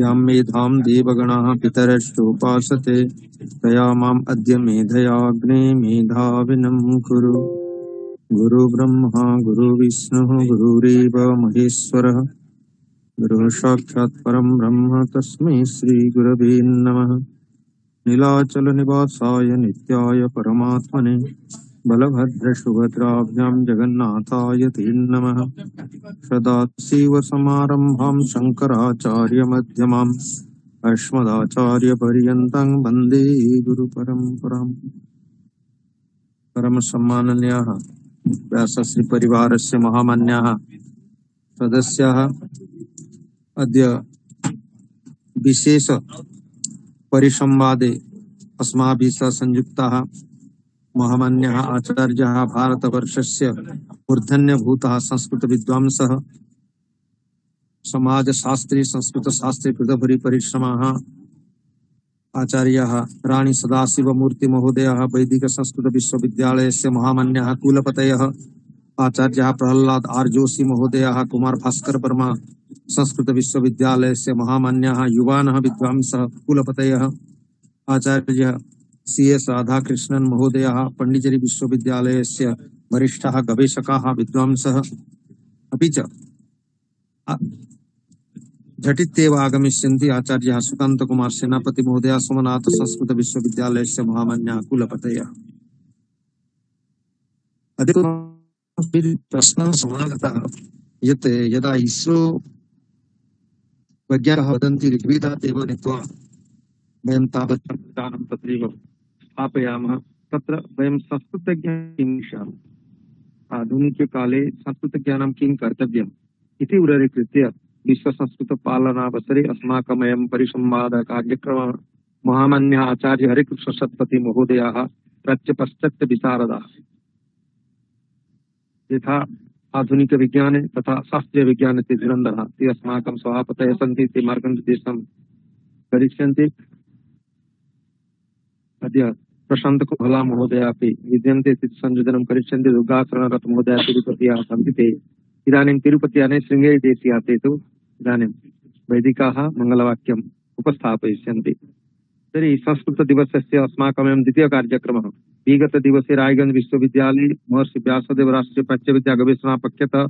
यां मेधां देवगणाः पितरश्चोपासते तया माम् अद्य मेधयाग्ने मेधाविनं कुरु। गुरु ब्रह्मा गुरु विष्णुः गुरुरेव महेश्वरः गुरुः साक्षात् परं ब्रह्म तस्मै श्री गुरवे नमः। नीलाचल निवासाय नित्याय परमात्मने बलभद्र सुभद्राभ्यां जगन्नाथाय ते नमः। सदाशिव समारम्भां शंकराचार्य मध्यमाम् अस्मदाचार्य पर्यन्तं वन्दे गुरु परम्पराम्। परम सम्माननीयाः व्यासश्री परिवारस्य महामान्याः सदस्याः अद्य विशेष परिसंवादे अस्माभिः सह संयुक्ताः महामान्याः आचार्याः भारतवर्षस्य मूर्धन्यभूताः संस्कृतविद्वांसः समाजशास्त्री संस्कृतशास्त्रे कृतभूरि परिश्रमाः आचार्याः राणी सदाशिवमूर्ति महोदयः वैदिक संस्कृत विश्वविद्यालयस्य महामान्याः कुलपतयः आचार्याः प्रहलाद आर जोशी महोदयः कुमार भास्कर वर्मा संस्कृत विश्वविद्यालयस्य महामान्याः युवानः विद्वांसः कुलपतयः आचार्य सी.एस. राधाकृष्णन महोदयः पण्डिचेरी विश्वविद्यालयस्य वरिष्ठाः गवेषकाः विद्वांसः अपि च झटित्येव आगमिष्यन्ति आचार्यः सुकान्त कुमार सेनापति महोदयः सोमनाथ संस्कृत विश्वविद्यालयस्य महामान्याः कुलपतयः। प्रश्नः समागतः यत् यदा इसरो वैज्ञानिकाः वदन्ति ऋग्वेदात् एव नीत्वा वयं तावत् संविधानं तत्रैव स्थापयामः, तत्र वयं संस्कृतज्ञानं किं इच्छामः, आधुनिककाले संस्कृतज्ञानं किं कर्तव्यम् इति उदरीकृत्य विश्वसंस्कृतपालनावसरे अस्माकमयं परिसंवादकार्यक्रमः महामान्यः आचार्य हरिकृष्ण सत्पथि महोदयाः प्राच्यपश्चात् विशारदाः यथा आधुनिक विज्ञाने तथा शास्त्रीय विज्ञाने ते धुरन्धरः ते अस्माकं सभापतयः सन्ति, ते मार्गनिर्देशं करिष्यन्ति। अद्य प्रशान्त कोहला महोदय अपि विद्यन्ते, संयोजनं करिष्यन्ति। दुर्गाशरणरथ महोदय तिरुपत्याः सन्ति, ते इदानीं तिरुपत्याने शृङ्गेरी देशीयाः ते तु इदानीं वैदिकाः मङ्गलवाक्यम् उपस्थापयिष्यन्ति। तर्हि संस्कृतदिवसस्य अस्माकं द्वितीयः कार्यक्रमः विगतदिवसे रायगंज विश्वविद्यालये महर्षि व्यासदेव राष्ट्रीय प्राच्यविद्या गवेषणा पक्षतः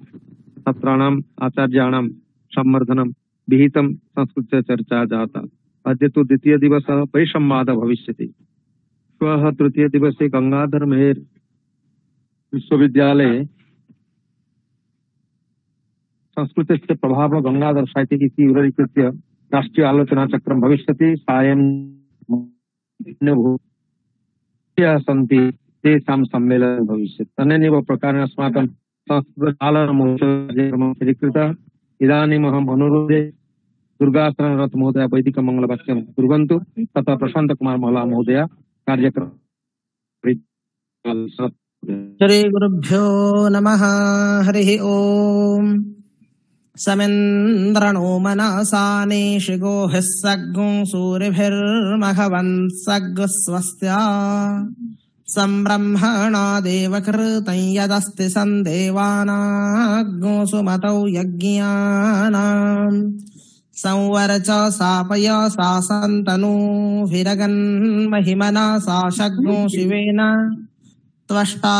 छात्राणाम् आचार्याणां सम्वर्धनं विहितं संस्कृते चर्चा जाता। अद्य तु द्वितीयदिवसः परिसंवादः भविष्यति। श्वः तृतीयदिवसे गंगाधर मेहर विश्वविद्यालये संस्कृतस्य प्रभावः गंगाधर साहित्यिकी इति उदरीकृत्य राष्ट्रीय आलोचनाचक्रं भविष्यति। सायं सन्ति तेषां सम्मेलनं भविष्यति। अनेनैव प्रकारेण अस्माकं संस्कृतपालनमहोत्सवः स्वीकृतः। इदानीमहम् अनुरोधे दुर्गाशरणरथ महोदय वैदिकमङ्गलवाक्यं कुर्वन्तु, तथा प्रशान्त कुमार महला महोदय कार्यक्रम। श्री गुरुभ्यो नमः। हरिः ओम्। समिन्द्रणो मनसा नेशिगोभिः सग्गुं सूरिभिर्मघवन् सग्स्वस्त्या सम्ब्रह्मणा देवकृतं यदस्ति सन्देवानाग्नो सुमतौ यज्ञानाम् संवर च सापय सा सन्तनूभिरगन्महिमना सा शग्नो शिवेन त्वष्टा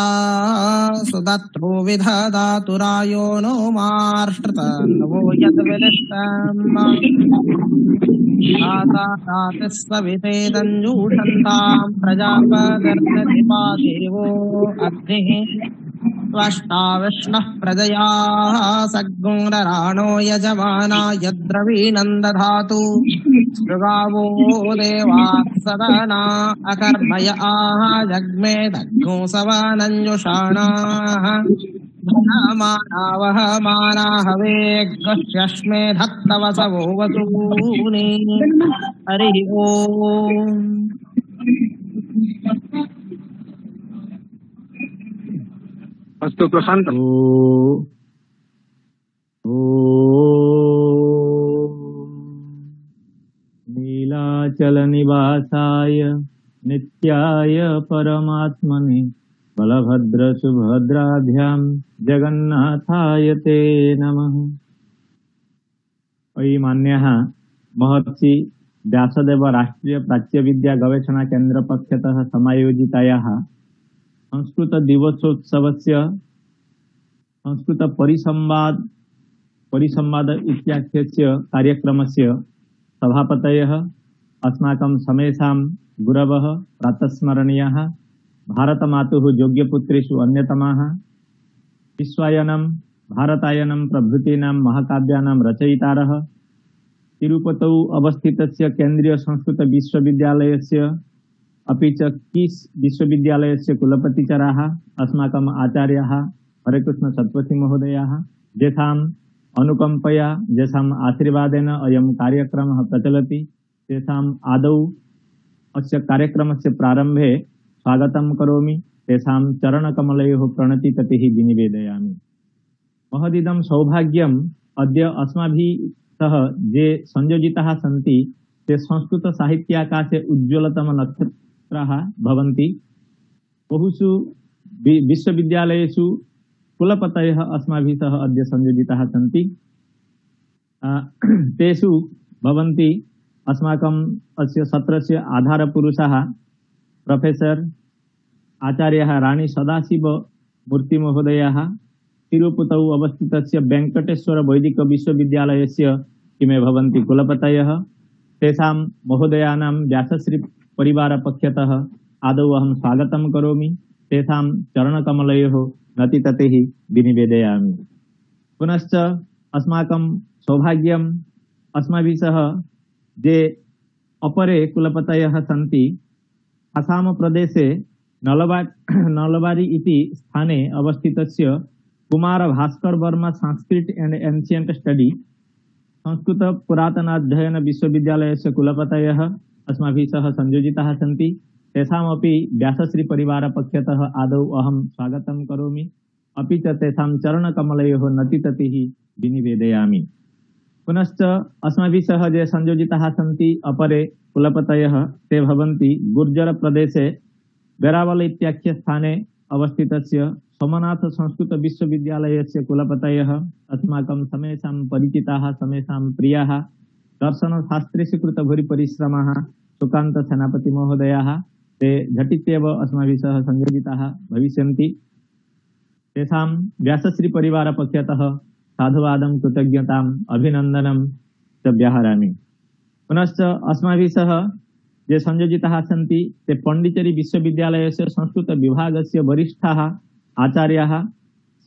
सुदत्रो विदधातुरायो नो मार्ष्टतन्वो यद्विदिष्टम् तातिस्वविते तञ्जूषन्ताम् प्रजापतिर्नधिपा देवो अग्निः त्वष्टा विष्णुः प्रजया सग्गुंरराणो यजमाना यद्रवीणं दधातु गावो देवात्सदना अकर्मय जग्मे दग्गो सवनञ्जुषाणाः मानावह माना हवेग्श्मे धत्तवसवो वसूनि। हरि ओम्। अस्तु प्रशान्त। नीलाचल निवासाय नित्याय परमात्मने बलभद्र सुभद्राभ्यां जगन्नाथाय ते नमः। अयि मान्याः महर्षि व्यासदेव राष्ट्रीय प्राच्य विद्या गवेषणा केन्द्र पक्षतः समायोजितायाः संस्कृत दिवसोत्सवस्य संस्कृत परिसंवाद इत्याख्यस्य कार्यक्रमस्य सभापतयः अस्माकं समेषां गुरवः प्रातस्मरणीयाः भारतमातुः योग्यपुत्रेषु अन्यतमाः विश्वायनं भारतायनं प्रभृतीनां महाकाव्यानां रचयितारः तिरुपतौ अवस्थितस्य केन्द्रीय संस्कृत विश्वविद्यालयस्य अपि च किस् विश्वविद्यालयस्य कुलपतिचराः अस्माकम् आचार्याः हरेकृष्ण सत्पथी महोदयाः येषाम् अनुकम्पया येषाम् आशीर्वादेन अयं कार्यक्रमः प्रचलति तेषाम् आदौ अस्य कार्यक्रमस्य प्रारम्भे स्वागतं करोमि तेषां चरणकमलयोः प्रणतिपतिः विनिवेदयामि। महदिदं सौभाग्यम् अद्य अस्माभिः सह ये संयोजिताः सन्ति ते संस्कृतसाहित्याकाशे उज्ज्वलतम नक्षत्राः भवन्ति। बहुषु विश्वविद्यालयेषु कुलपतयः अस्माभिः सह अद्य संयोजिताः सन्ति। तेषु भवन्ति अस्माकम् अस्य सत्रस्य आधारपुरुषाः प्रोफेसर् आचार्यः राणी सदाशिव मूर्तिमहोदयाः तिरुपतौ अवस्थितस्य वेङ्कटेश्वर वैदिक विश्वविद्यालयस्य इमे भवन्ति कुलपतयः। तेषां महोदयानां व्यासश्री परिवारपक्षतः आदौ अहं स्वागतं करोमि तेषां चरणकमलयोः नतिततिः विनिवेदयामि। पुनश्च अस्माकं सौभाग्यम् अस्माभिः सह ये अपरे कुलपतयः सन्ति आसाम प्रदेशे नलबारी इति स्थाने अवस्थितस्य Kumar Bhaskar Varma Sanskrit and ancient study संस्कृत पुरातनाध्ययन विश्वविद्यालयस्य कुलपतयः अस्माभिः सह संयोजिताः सन्ति। तेषामपि व्यासश्री परिवारपक्षतः आदौ अहं स्वागतं करोमि अपि च तेषां चरणकमलयोः नतिततिः विनिवेदयामि। पुनश्च अस्माभिः सह ये संयोजिताः सन्ति अपरे कुलपतयः ते भवन्ति गुर्जर प्रदेशे वेरावल इत्याख्य स्थाने अवस्थितस्य सोमनाथ संस्कृत विश्वविद्यालयस्य कुलपतयः अस्माकं समेषां परिचिताः समेषां प्रियाः दर्शनशास्त्रेषु कृतभूरिपरिश्रमाः सुकान्त सेनापति महोदयाः ते झटित्येव अस्माभिः सह संयोजिताः भविष्यन्ति। तेषां व्यासश्री परिवारपक्षतः साधुवादं कृतज्ञताम् अभिनन्दनं च व्याहरामि। पुनश्च अस्माभिः सह ये संयोजिताः सन्ति ते पण्डिचेरी विश्वविद्यालयस्य संस्कृत विभागस्य वरिष्ठाः आचार्याः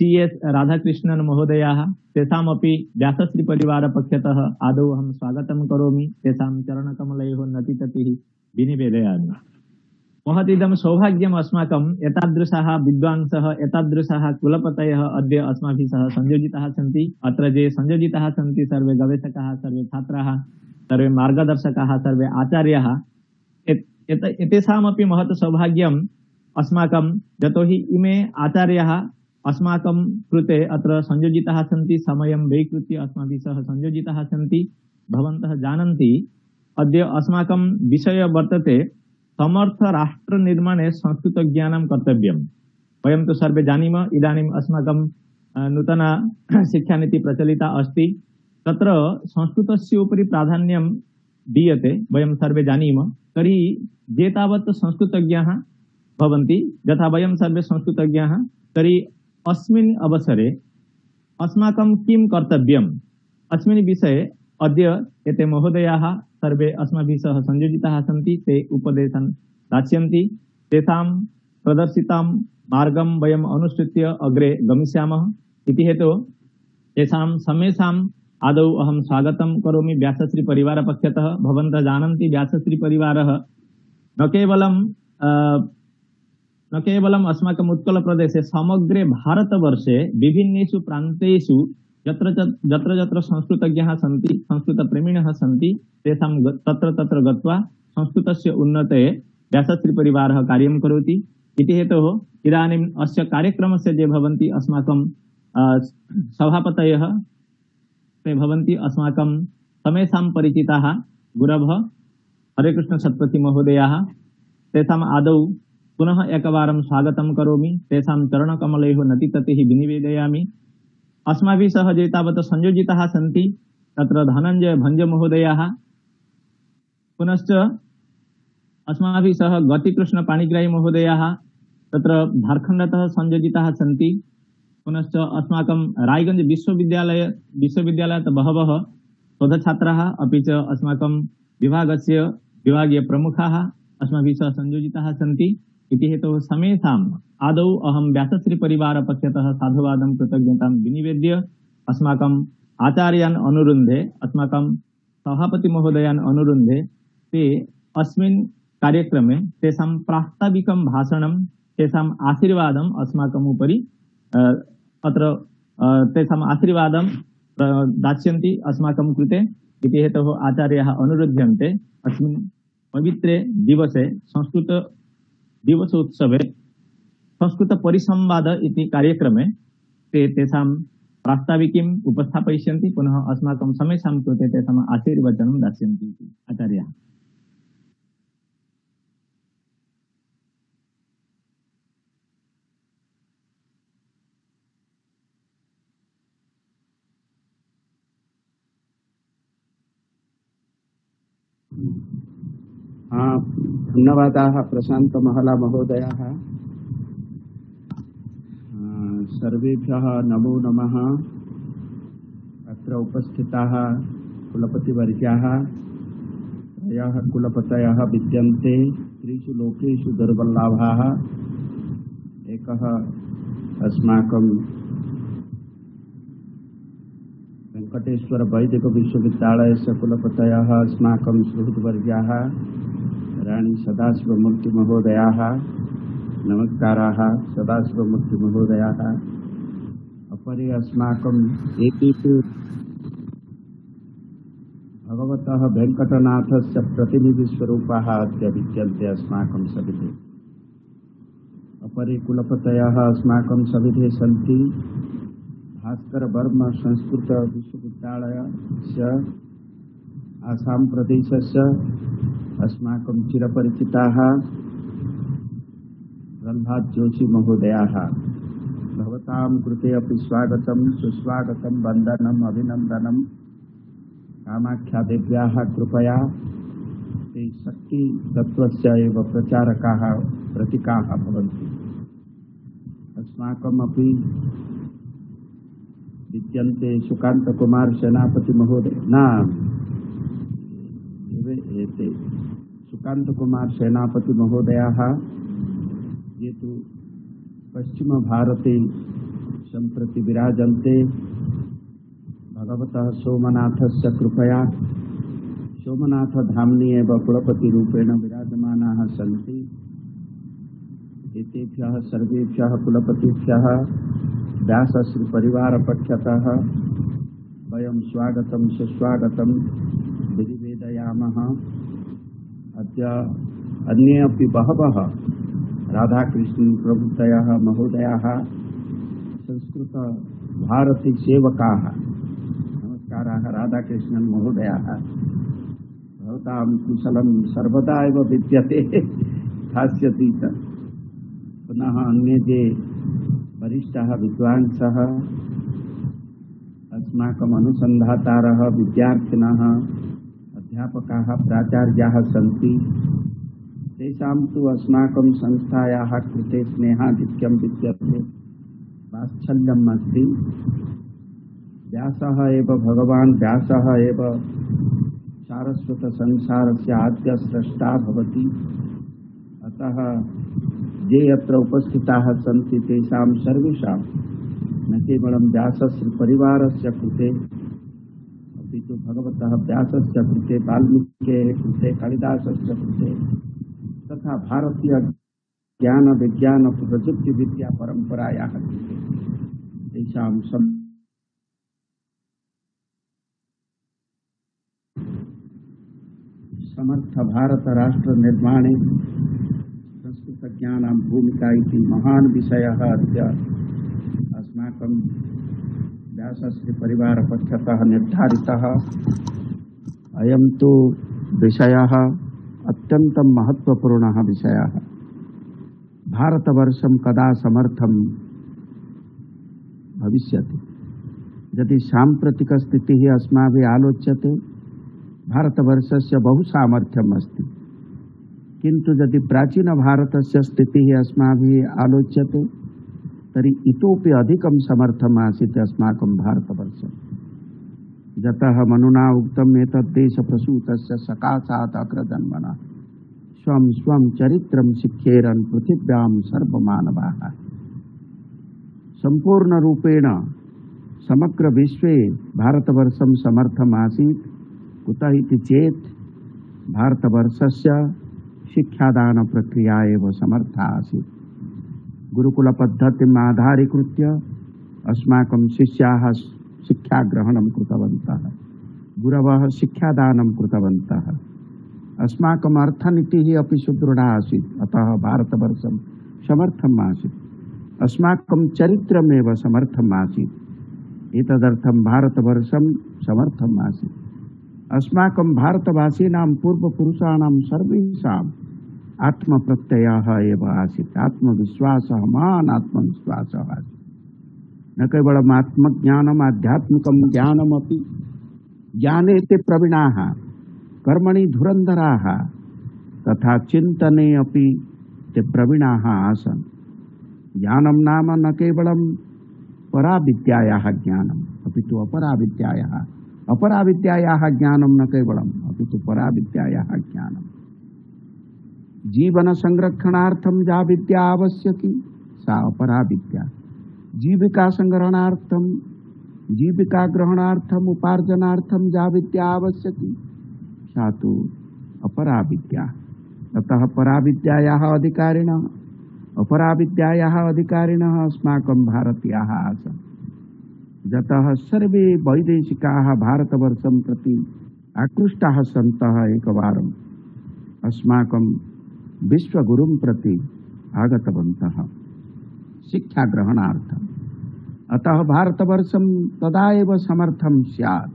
CS राधाकृष्णन् महोदयाः तेषामपि व्यासश्री परिवारपक्षतः आदौ अहं स्वागतं करोमि तेषां चरणकमलयोः नतिततिः विनिवेदयामि। महदिदं सौभाग्यम् अस्माकम् एतादृशाः विद्वांसः एतादृशाः कुलपतयः अद्य अस्माभिः सह संयोजिताः सन्ति। अत्र ये संयोजिताः सन्ति सर्वे गवेषकाः सर्वे छात्राः सर्वे मार्गदर्शकाः सर्वे आचार्याः एतेषामपि महत् सौभाग्यम् अस्माकं यतोहि इमे आचार्याः अस्माकं कृते अत्र संयोजिताः सन्ति समयं व्ययीकृत्य अस्माभिः सह संयोजिताः सन्ति। भवन्तः जानन्ति अद्य अस्माकं विषय वर्तते समर्थ राष्ट्र निर्माणे संस्कृत ज्ञानं कर्तव्यम्। वयं तु सर्वे जानीमः इदानीम् अस्माकं नूतना शिक्षानीति प्रचलिता अस्ति तत्र संस्कृतस्य उपरि प्राधान्यं दीयते वयं सर्वे जानीमः। तर्हि ये तावत् संस्कृतज्ञाः भवन्ति यथा वयं सर्वे संस्कृतज्ञाः तर्हि अस्मिन् अवसरे अस्माकं किं कर्तव्यम् अस्मिन् विषये अद्य एते महोदयाः सर्वे अस्माभिः सह संयोजिताः सन्ति ते उपदेशं दास्यन्ति। तेषां प्रदर्शितां मार्गं वयम् अनुसृत्य अग्रे गमिष्यामः इति हेतोः तेषां समेषाम् आदौ अहं स्वागतं करोमि व्यासश्री परिवारपक्षतः। भवन्तः जानन्ति व्यासश्री परिवारः न केवलम् अस्माकम् उत्कलप्रदेशे समग्रे भारतवर्षे विभिन्नेषु प्रान्तेषु यत्र यत्र संस्कृतज्ञाः सन्ति संस्कृतप्रेमिणः सन्ति तेषां तत्र गत्वा संस्कृतस्य उन्नतये व्यासश्री परिवारः कार्यं करोति इति हेतोः इदानीम् अस्य कार्यक्रमस्य ये भवन्ति अस्माकं सभापतयः ते भवन्ति अस्माकं समेषां परिचिताः गुरवः हरेकृष्ण सत्पथी महोदयाः तेषाम् आदौ पुनः एकवारं स्वागतं करोमि तेषां चरणकमलयोः नतिततिः विनिवेदयामि। अस्माभिः सह ये तावत् संयोजिताः सन्ति तत्र धनञ्जय भञ्ज महोदयाः पुनश्च अस्माभिः सह गतिकृष्ण पाणिग्राही महोदयाः तत्र झारखण्डतः संयोजिताः सन्ति। पुनश्च अस्माकं रायगंज विश्वविद्यालयात् बहवः शोधछात्राः अपि च अस्माकं विभागस्य विभागीय प्रमुखाः अस्माभिः सह संयोजिताः सन्ति। इति हेतोः समेषाम् आदौ अहं व्यासश्री परिवार पक्षतः साधुवादं कृतज्ञतां विनिवेद्य अस्माकम् आचार्यान् अनुरुन्धे, अस्माकं सभापति महोदयान् अनुरुन्धे ते अस्मिन् कार्यक्रमे तेषां प्रास्ताविकं भाषणं, तेषाम् आशीर्वादम् अस्माकम् उपरि अत्र तेषाम् आशीर्वादं दास्यन्ति अस्माकं कृते। इति हेतोः आचार्याः अनुरुध्यन्ते अस्मिन् पवित्रे दिवसे संस्कृत दिवसोत्सवे संस्कृत परिसंवाद इति कार्यक्रमे ते तेषां प्रास्ताविकीम् उपस्थापयिष्यन्ति, पुनः अस्माकं समेषां कृते तेषाम् आशीर्वचनं दास्यन्ति इति आचार्याः। धन्यवादाः प्रशांत महला महोदयाः। सर्वेभ्यः नमो नमः। अत्र उपस्थिताः कुलपतिवर्याः त्रयः कुलपतयः विद्यन्ते। त्रिषु लोकेषु दुर्लभाः। एकः अस्माकं वेंकटेश्वर वैदिक विश्वविद्यालयस्य कुलपतयः अस्माकं सुहृद्वर्याः राणी सदाशिवमूर्ति महोदयाः। नमस्काराः सदाशिवमूर्ति महोदयाः। अपरे अस्माकम् एकेषु भगवतः वेंकटनाथस्य प्रतिनिधिस्वरूपाः अद्य विद्यन्ते अस्माकं सविधे। अपरे कुलपतयः अस्माकं सविधे सन्ति। भास्कर वर्मा संस्कृत विश्वविद्यालयस्य आसाम प्रदेशस्य अस्माकं चिरपरिचिताः प्रह्लाद जोशी महोदयाः। भवतां कृते अपि स्वागतं सुस्वागतं वन्दनम् अभिनन्दनं। कामाख्यादेव्याः कृपया ते शक्तितत्त्वस्य एव प्रचारकाः प्रतीकाः भवन्ति। अस्माकमपि विद्यन्ते सुकांत कुमार सेनापति महोदय सुकांत कुमार सेनापति महोदयाः। ये तु पश्चिम भारते सम्प्रति विराजन्ते। भगवतः सोमनाथस्य कृपया सोमनाथ धाम्नि एव कुलपतिरूपेण विराजमानाः सन्ति। एतेभ्यः सर्वेभ्यः कुलपतिभ्यः व्यासश्री परिवार पक्षतः वयं स्वागतं सुस्वागतं विनिवेदयामः। अद्य अन्ये अपि बहवः राधाकृष्ण प्रभृतयः महोदयाः संस्कृत भारती सेवकाः। नमस्काराः राधाकृष्णन् महोदयाः। भवतां कुशलं सर्वदा एव विद्यते स्थास्यति च। पुनः अन्ये ये वरिष्ठाः विद्वांसः अस्माकम् अनुसन्धातारः विद्यार्थिनः अध्यापकाः प्राचार्याः सन्ति। तेषां तु अस्माकं संस्थायाः कृते स्नेहाधिक्यं विद्यते, वात्सल्यम् अस्ति। व्यासः एव भगवान् व्यासः एव सारस्वतसंसारस्य आद्यस्रष्टा भवति। अतः ये अत्र उपस्थिताः सन्ति तेषां सर्वेषां न केवलं व्यासश्री परिवारस्य कृते अपि तु भगवतः व्यासस्य कृते, वाल्मीकेः कृते, कालिदासस्य कृते तथा भारतीय ज्ञान विज्ञान प्रजुक्ति विद्या परंपरायाः कृते तेषां समर्थ भारत राष्ट्र निर्माणे संस्कृत ज्ञानां भूमिका इति महान् विषयः अद्य अस्माकं व्यासश्री परिवार पक्षतः निर्धारितः। अयं तु विषयः अत्यन्तं महत्वपूर्णः विषयः। भारतवर्षं कदा समर्थं भविष्यति? यदि साम्प्रतिकस्थितिः अस्माभिः आलोच्यते, भारतवर्षस्य बहु सामर्थ्यम् अस्ति, किन्तु यदि प्राचीनभारतस्य स्थितिः अस्माभिः आलोच्यते तर्हि इतोपि अधिकं समर्थम् आसीत् अस्माकं भारतवर्षम्। यतः मनुना उक्तम् एतत् देशप्रसूतस्य सकाशात् अग्रजन्मनः स्वं स्वं चरित्रं शिक्षेरन् पृथिव्यां सर्वमानवाः। संपूर्णरूपेण समग्र विश्वे भारतवर्षं समर्थम् आसीत्। कुतः इति चेत् भारतवर्षस्य शिक्षादान प्रक्रिया एव समर्था आसीत्। गुरुकुलपद्धतिम् आधारीकृत्य अस्माकं शिष्याः शिक्षाग्रहणं कृतवन्तः, गुरवः शिक्षादानं कृतवन्तः। अस्माकम् अर्थनीतिः अपि सुदृढा आसीत्, अतः भारतवर्षं समर्थम् आसीत्। अस्माकं चरित्रमेव समर्थम् आसीत्, एतदर्थं भारतवर्षं समर्थम् आसीत्। अस्माकं भारतवासीनां पूर्वपुरुषाणां सर्वेषाम् आत्मप्रत्ययः एव आसीत्, आत्मविश्वासः, महान् आत्मविश्वासः आसीत्। न केवलम् आत्मज्ञानम्, आध्यात्मिकं ज्ञानमपि। ज्ञाने ते प्रवीणाः, कर्मणि धुरन्धराः, तथा चिन्तने अपि ते प्रवीणाः आसन्। ज्ञानं नाम न केवलं पराविद्यायाः ज्ञानम्, अपि तु अपराविद्यायाः। अपराविद्यायाः ज्ञानं न केवलम्, अपि तु पराविद्यायाः ज्ञानम्। जीवन संरक्षणार्थं या विद्या आवश्यकी सा अपराविद्या। जीविका संग्रहणार्थं, जीविका ग्रहणार्थं, उपार्जनार्थं या विद्या आवश्यकी सा तु अपराविद्या। अतः पराविद्यायाः अधिकारिणः, अपराविद्यायाः अधिकारिणः अस्माकं भारतीयाः आसन्। यतः सर्वे वैदेशिकाः भारतवर्षं प्रति आकृष्टाः सन्तः एकवारम् अस्माकं विश्वगुरुं प्रति आगतवन्तः शिक्षाग्रहणार्थम्। अतः भारतवर्षं तदा एव समर्थं स्यात्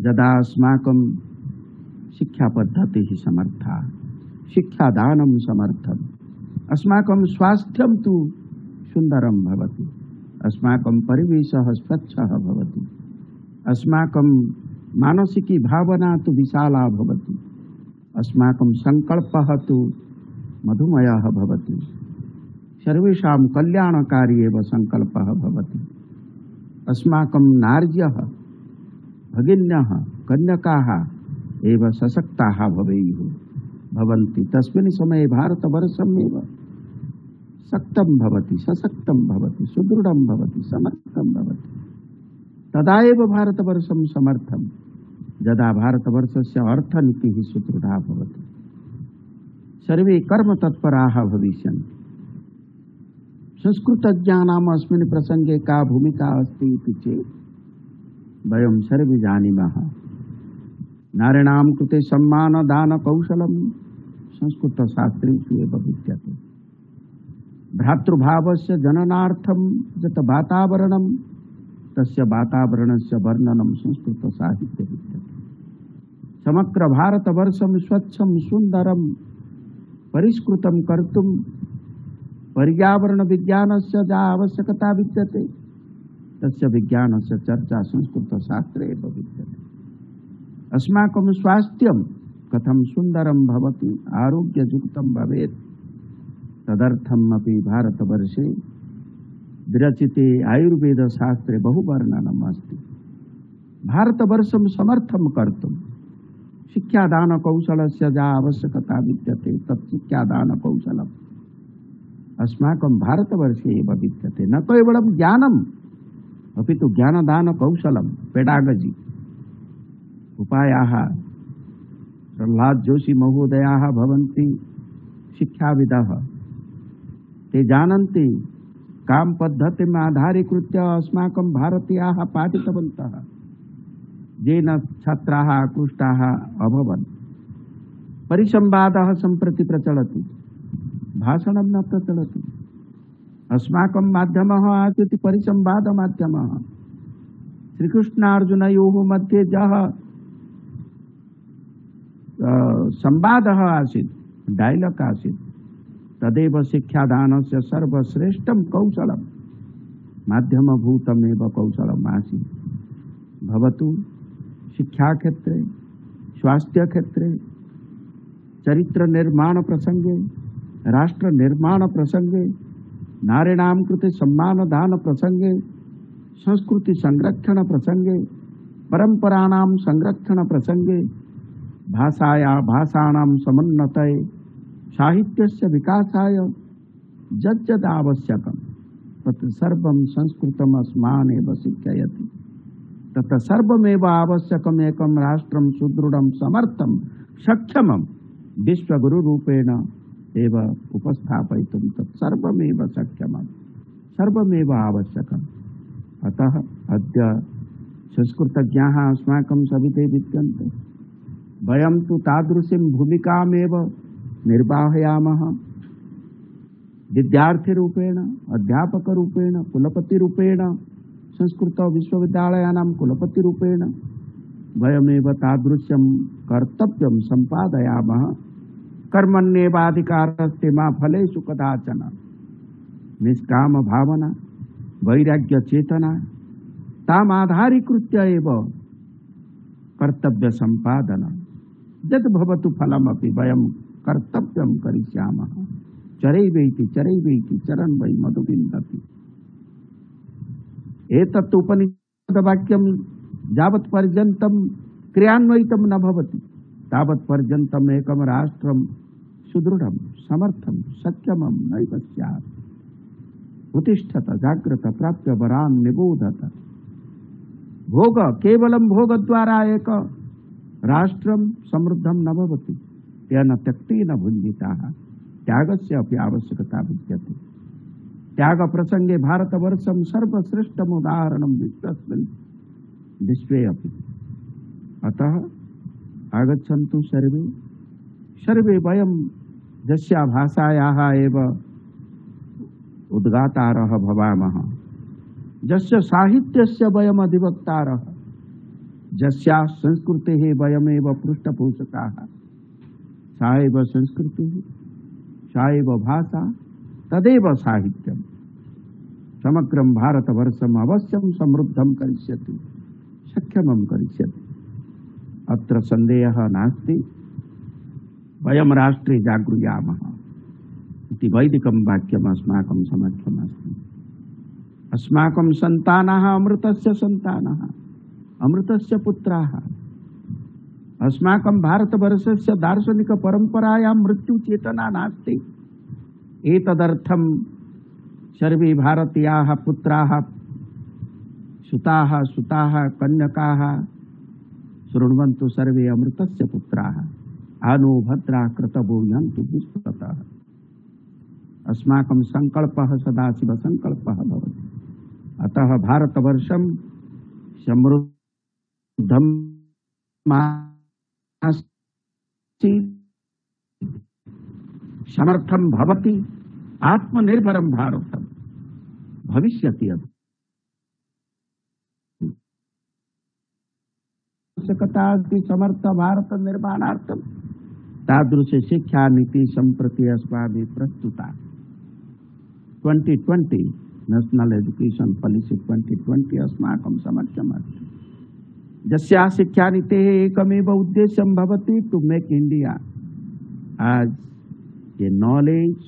यदा अस्माकं शिक्षापद्धतिः समर्था, शिक्षादानं समर्थम्। अस्माकं स्वास्थ्यं तु सुन्दरं भवति, अस्माकं परिवेशः स्वच्छः भवति, अस्माकं मानसिकी भावना तु विशाला भवति, अस्माकं संकल्पः तु मधुमयः भवति, सर्वेषां कल्याणकारी एव संकल्पः भवति। अस्माकं नार्यः, भगिन्यः, कन्यकाः एव सशक्ताः भवन्ति। तस्मिन् समये भारतवर्षम् एव शक्तं भवति, सशक्तं भवति, सुदृढं भवति, समर्थं भवति। तदा एव भारतवर्षं समर्थं यदा भारतवर्षस्य अर्थनीतिः सुदृढा भवति, सर्वे कर्मतत्पराः भविष्यन्ति। संस्कृतज्ञानाम् अस्मिन् प्रसङ्गे का भूमिका अस्ति इति चेत् वयं सर्वे जानीमः। नारीणां कृते सम्मानदानकौशलं संस्कृतशास्त्रेषु एव विद्यते। भ्रातृभावस्य जननार्थं यत् वातावरणं, तस्य वातावरणस्य वर्णनं संस्कृतसाहित्ये विद्यते। समग्र भारतवर्षं स्वच्छं सुन्दरं परिष्कृतं कर्तुं पर्यावरण विज्ञानस्य या आवश्यकता विद्यते, तस्य विज्ञानस्य चर्चा संस्कृतशास्त्रे एव विद्यते। अस्माकं स्वास्थ्यं कथं सुन्दरं भवति, आरोग्ययुक्तं भवेत्, तदर्थमपि भारतवर्षे विरचिते आयुर्वेदशास्त्रे बहुवर्णनम् अस्ति। भारतवर्षं समर्थं कर्तुं शिक्षादानकौशलस्य या आवश्यकता विद्यते, तत् शिक्षादानकौशलम् अस्माकं भारतवर्षे एव विद्यते। न केवलं ज्ञानम्, अपि तु ज्ञानदानकौशलं, पेडागजी। उपायाः प्रह्लाद जोशी महोदयाः भवन्ति शिक्षाविदः। ते जानन्ति कां पद्धतिम् आधारीकृत्य अस्माकं भारतीयाः पाठितवन्तः, येन छात्राः आकृष्टाः अभवन्। परिसंवादः सम्प्रति प्रचलति, भाषणं न प्रचलति। अस्माकं माध्यमः आसीत् परिसंवादमाध्यमः। श्रीकृष्णार्जुनयोः मध्ये यः संवादः आसीत्, डायलॉग आसीत्, तदेव शिक्षादानस्य सर्वश्रेष्ठं कौशलं माध्यमभूतमेव कौशलम् आसीत्। भवतु शिक्षाक्षेत्रे, स्वास्थ्य क्षेत्रे, चरित्र निर्माण प्रसंगे, राष्ट्र निर्माण प्रसंगे, नारीणां कृते सम्मान दान प्रसंगे, संस्कृति संरक्षण प्रसंगे, परंपराणां संरक्षण प्रसंगे, भाषाणां समुन्नतये, साहित्यस्य विकासाय यद्यद् आवश्यकं तत् सर्वं संस्कृतम् अस्मानेव शिक्षयति। तत् सर्वमेव आवश्यकम् एकं राष्ट्रं सुदृढं समर्थं सक्षमं विश्वगुरुरूपेण एव उपस्थापयितुं तत् सर्वमेव शक्यमं, सर्वमेव आवश्यकम्। अतः अद्य संस्कृतज्ञाः अस्माकं सविधे विद्यन्ते। वयं तु तादृशीं भूमिकामेव निर्वाहयामः। विद्यार्थीरूपेण, अध्यापकरूपेण, कुलपतिरूपेण, संस्कृत विश्वविद्यालयानां कुलपतिरूपेण वयमेव तादृशं कर्तव्यं सम्पादयामः। कर्मण्येवाधिकारस्ते मा फलेषु कदाचन। निष्काम भावना, वैराग्य चेतना तामाधारीकृत्य एव कर्तव्य सम्पादन। यद् भवतु फलमपि वयं कर्तव्यं करिष्यामः। चरैवेति चरैवेति चरन् वै मधु विन्दति। एतत् उपनिषद्वाक्यं यावत् पर्यन्तं क्रियान्वयितं न भवति तावत् पर्यन्तम् एकं राष्ट्रं सुदृढं समर्थं सक्षमं नैव स्यात्। उत्तिष्ठत जाग्रत प्राप्य वरान् निबोधत। भोग केवलं भोगद्वारा एक राष्ट्रं समृद्धं न भवति। तेन त्यक्तेन भुञ्जिताः त्यागस्य अपि आवश्यकता विद्यते। त्याग प्रसंगे भारतवर्षं सर्वश्रेष्ठमुदाहरणं विश्वस्मिन् विश्वे अपि। अतः आगच्छन्तु सर्वे, सर्वे वयं यस्या भाषायाः एव उद्गातारः भवामः, यस्य साहित्यस्य वयम् अधिवक्तारः, यस्या संस्कृतेः वयमेव पृष्ठपोषकाः। सा एव संस्कृतिः, सा एव भाषा, तदेव साहित्यं समग्रं भारतवर्षम् अवश्यं समृद्धं करिष्यति, सक्षमं करिष्यति। अत्र सन्देहः नास्ति। वयं राष्ट्रे जागृयामः इति वैदिकं वाक्यम् अस्माकं समक्षमस्ति। अस्माकं सन्तानाः अमृतस्य सन्तानाः, अमृतस्य पुत्राः। अस्माकं भारतवर्षस्य दार्शनिक परंपरायां मृत्युचेतना नास्ति। एतदर्थं सर्वे भारतीयाः पुत्राः, सुताः कन्यकाः शृण्वन्तु सर्वे अमृतस्य पुत्राः। आनो भद्रा क्रतवो यन्तु विश्वतः। अस्माकं संकल्पः सदाशिव संकल्पः भवति। अतः भारतवर्षं समृद्धं समर्थं भवति। आत्मनिर्भरं भारतं भविष्यति। आवश्यकता अस्ति समर्थ भारत निर्माणार्थं। तादृश शिक्षा नीति सम्प्रति अस्माभिः प्रस्तुता। 2020 नेशनल एजुकेशन पॉलिसी 2020 अस्माकं समक्षमस्ति। जस्या शिक्षा नीतेः एकमेव उद्देश्यं भवति to make India as a knowledge,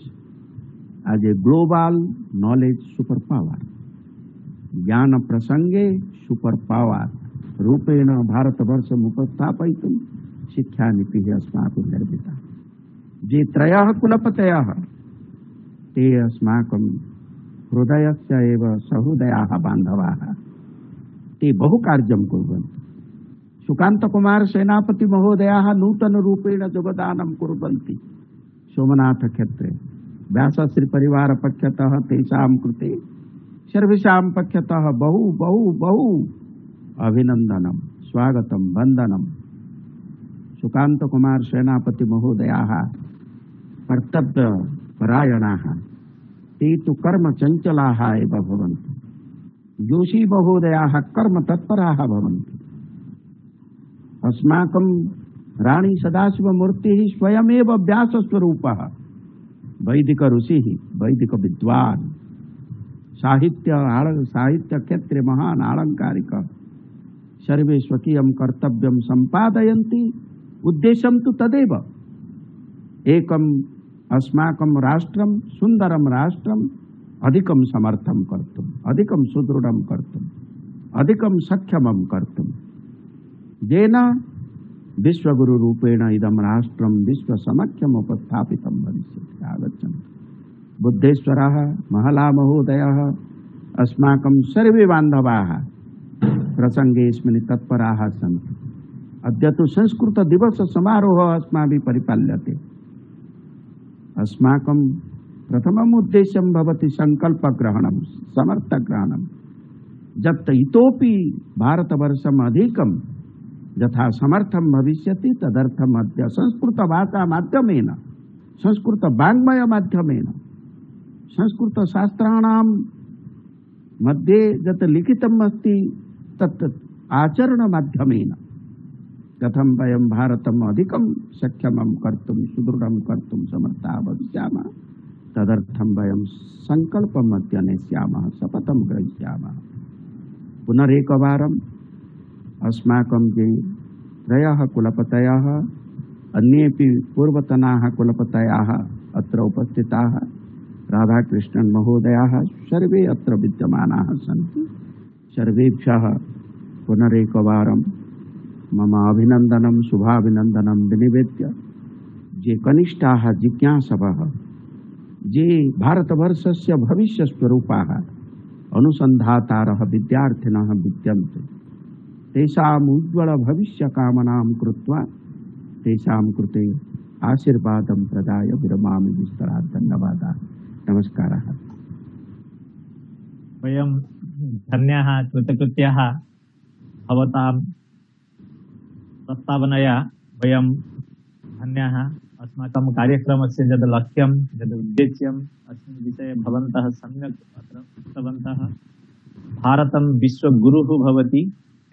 as a global knowledge super power। ज्ञान प्रसंगे सुपर पावर रूपेण भारतवर्षम् उपस्थापयितुं शिक्षा नीतिः अस्माभिः निर्मिता। ये त्रयः कुलपतयः ते अस्माकं हृदयस्य एव सहृदयाः बान्धवाः। ते बहु कार्यं कुर्वन्ति। सुकांत कुमार सेनापति महोदयाः नूतन रूपेण योगदानं कुर्वन्ति सोमनाथ क्षेत्रे। व्यासश्री परिवार पक्षतः तेषां कृते सर्वेषां पक्षतः बहु बहु बहु अभिनंदनं, स्वागतं, वंदनं। सुकांत कुमार सेनापति महोदयाः कर्तव्यपरायणाः, ते तु कर्मचञ्चलाः एव भवन्ति। जोशी महोदयाः कर्मतत्पराः भवन्ति। अस्माकं राणी सदाशिवमूर्तिः स्वयमेव व्यासस्वरूपः, वैदिक ऋषिः, वैदिक विद्वान्, साहित्य क्षेत्रे महान् आलंकारिक। सर्वे स्वकीयं कर्तव्यं सम्पादयन्ति, उद्देश्यं तु तदेव। एकम् अस्माकं राष्ट्रं सुन्दरं राष्ट्रम् अधिकं समर्थं कर्तुम्, अधिकं सुदृढं कर्तुम्, अधिकं सक्षमं कर्तुम्, येन विश्वगुरुरूपेण इदं राष्ट्रं विश्वसमक्षम् उपस्थापितं भविष्यति। आगच्छन्तु। बुद्धेश्वरः महलामहोदयः अस्माकं सर्वे बान्धवाः प्रसङ्गेऽस्मिन् तत्पराः सन्ति। अद्य तु संस्कृतदिवससमारोहः अस्माभिः परिपाल्यते। अस्माकं प्रथमम् उद्देश्यं भवति सङ्कल्पग्रहणं, समर्थग्रहणं। जब इतोपि भारतवर्षम् अधिकं यथा समर्थं भविष्यति तदर्थम् अद्य संस्कृतभाषामाध्यमेन, संस्कृतवाङ्मयमाध्यमेन, संस्कृतशास्त्राणां मध्ये यत् लिखितम् अस्ति तत् आचरणमाध्यमेन कथं वयं भारतम् अधिकं सक्षमं कर्तुं, सुदृढं कर्तुं समर्थाः भविष्यामः, तदर्थं वयं सङ्कल्पम् अद्य नेष्यामः, शपथं ग्रहीष्यामः। पुनरेकवारम् अस्माकं ये त्रयः कुलपतयः, अन्येपि पूर्वतनाः कुलपतयः अत्र उपस्थिताः, राधाकृष्णन् महोदयाः सर्वे अत्र विद्यमानाः सन्ति। सर्वेभ्यः पुनरेकवारं मम अभिनन्दनं, शुभाभिनन्दनं विनिवेद्य, ये कनिष्ठाः जिज्ञासवः, ये भारतवर्षस्य भविष्यस्वरूपाः अनुसन्धातारः विद्यार्थिनः विद्यन्ते, तेषाम् उज्ज्वलभविष्यकामनां कृत्वा तेषां कृते आशीर्वादं प्रदाय विरमामि विस्तरात्। धन्यवादाः, नमस्कारः। वयं धन्याः कृतकृत्याः भवतां प्रस्तावनया वयं धन्याः। अस्माकं कार्यक्रमस्य यद् लक्ष्यं, यद् उद्देश्यम् अस्मिन् विषये भवन्तः सम्यक् अत्र उक्तवन्तः। भारतं विश्वगुरुः भवति,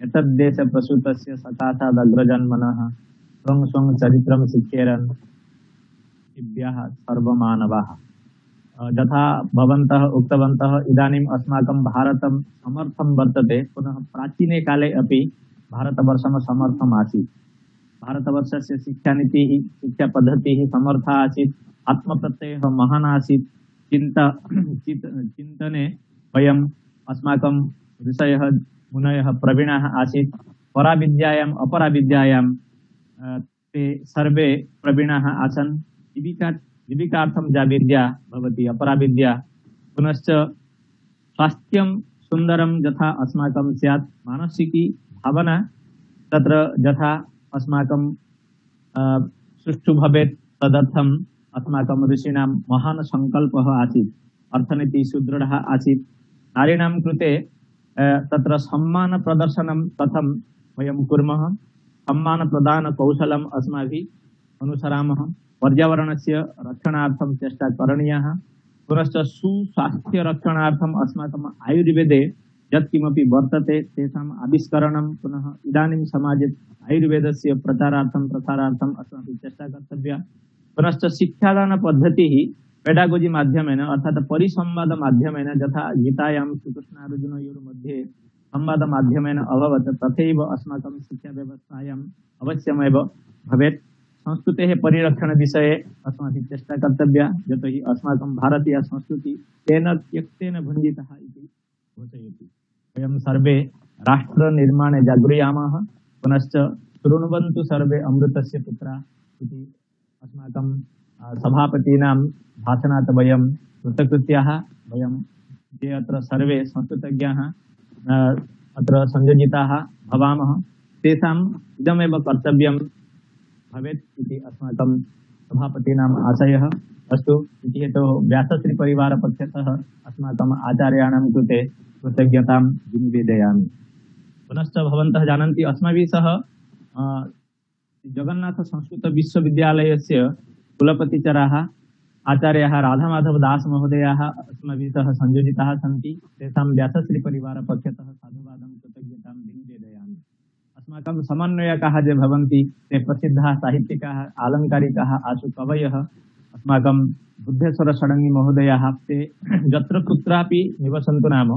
एतद्देशप्रसूतस्य सकाशादग्रजन्मनः स्वं स्वं चरित्रं शिक्षेरन् दिव्याः सर्वमानवाः। यथा भवन्तः उक्तवन्तः, इदानीम् अस्माकं भारतं समर्थं वर्तते, पुनः प्राचीने काले अपि भारतवर्षं समर्थम् आसीत्। भारतवर्षस्य शिक्षानीतिः, शिक्षापद्धतिः समर्था आसीत्, आत्मप्रत्ययः महान् आसीत्। चिन्तने वयम् अस्माकं ऋषयः मुनयः प्रवीणाः आसीत्। पराविद्यायाम् अपराविद्यायां ते सर्वे प्रवीणाः आसन्। जीविकार्थं या विद्या भवति अपराविद्या। पुनश्च स्वास्थ्यं सुन्दरं यथा अस्माकं स्यात्, मानसिकी भावना तत्र यथा अस्माकं सुष्ठु भवेत्, तदर्थम् अस्माकं ऋषीणां महान् सङ्कल्पः आसीत्। अर्थनीतिः सुदृढः आसीत्। नारीणां कृते तत्र सम्मानप्रदर्शनं कथं वयं कुर्मः, सम्मानप्रदानकौशलम् अस्माभिः अनुसरामः। पर्यावरणस्य रक्षणार्थं चेष्टा करणीयः। पुनश्च सुस्वास्थ्यरक्षणार्थम् अस्माकम् आयुर्वेदे यत्किमपि वर्तते तेषाम् आविष्करणं, पुनः इदानीं समाजे आयुर्वेदस्य प्रचारार्थं प्रसारार्थम् अस्माभिः चेष्टा कर्तव्या। पुनश्च शिक्षादानपद्धतिः पेडागोजी माध्यमेन अर्थात् परिसंवादमाध्यमेन, यथा गीतायां श्रीकृष्णार्जुनयोर्मध्ये संवादमाध्यमेन अभवत्, तथैव अस्माकं शिक्षाव्यवस्थायाम् अवश्यमेव भवेत्। संस्कृतेः परिरक्षणविषये अस्माभिः चेष्टा कर्तव्या, यतोहि अस्माकं भारतीय संस्कृतिः तेन त्यक्तेन भञ्जितः इति घोषयति। वयं सर्वे राष्ट्रनिर्माणे जागृयामः। पुनश्च शृण्वन्तु सर्वे अमृतस्य पुत्रा इति अस्माकं सभापतीनां भाषणात् वयं कृतकृत्याः। वयं ये अत्र सर्वे संस्कृतज्ञाः अत्र संयोजिताः भवामः, तेषाम् इदमेव कर्तव्यं भवेत् इति अस्माकं सभापतीनाम् आशयः। अस्तु, इति हेतोः व्यासश्रीपरिवारपक्षतः अस्माकम् आचार्याणां कृते कृतज्ञतां निवेदयामि। पुनश्च भवन्तः जानन्ति, अस्माभिः सह जगन्नाथसंस्कृतविश्वविद्यालयस्य कुलपतिचराः आचार्याः राधामाधवदास महोदयाः अस्माभिः सह संयोजिताः सन्ति। तेषां व्यासश्रीपरिवारपक्षतः साधुवादं कृतज्ञतां निवेदयामि। अस्माकं समन्वयकाः ये भवन्ति ते प्रसिद्धाः साहित्यिकाः, आलङ्कारिकाः, आशु कवयः, अस्माकं बुद्धेश्वरषडङ्गी महोदयाः। ते यत्र कुत्रापि निवसन्तु नाम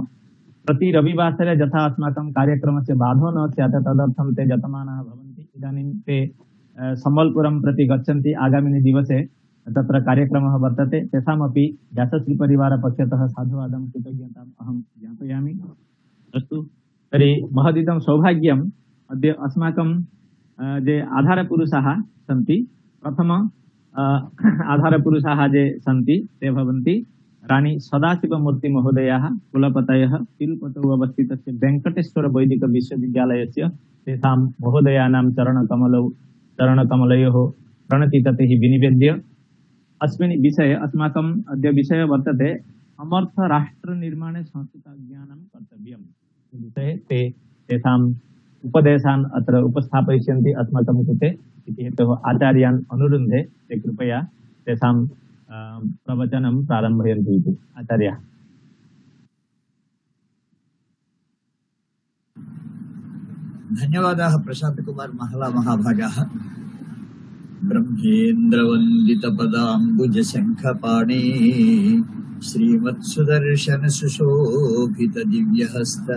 प्रति रविवासरे यथा अस्माकं कार्यक्रमस्य बाधो न स्यात् तदर्थं ते यतमानाः भवन्ति। इदानीं ते सम्बलपुरं प्रति गच्छन्ति आगामिनि दिवसे तत्र कार्यक्रमः वर्तते तेषामपि व्यासश्रीपरिवारपक्षतः साधुवादं कृतज्ञताम् अहं ज्ञापयामि। अस्तु तर्हि महदिदं सौभाग्यम् अद्य अस्माकं ये आधारपुरुषाः सन्ति प्रथम आधारपुरुषाः ये सन्ति ते भवन्ति राणी सदाशिवमूर्ति महोदयाः कुलपतयः तिरुपतौ अवस्थितस्य वेङ्कटेश्वर वैदिक विश्वविद्यालयस्य तेषां महोदयानां चरणकमलयोः प्रणतिततिः विनिवेद्य अस्मिन् विषये अस्माकम् अद्य विषयः वर्तते समर्थ राष्ट्रनिर्माणे संस्कृतज्ञानं कर्तव्यम्। विषये ते तेषाम् उपदेशान् अत्र उपस्थापयिष्यन्ति अस्माकं कृते इति हेतोः आचार्यान् अनुरुन्धे ते कृपया तेषां प्रवचनं प्रारम्भयन्तु इति। आचार्य धन्यवादाः प्रशांत कुमार महला महाभागाः। ब्रह्मेन्द्रवन्दितपदाम्बुज शङ्खपाणे श्रीमत्सुदर्शन सुशोभित दिव्यहस्त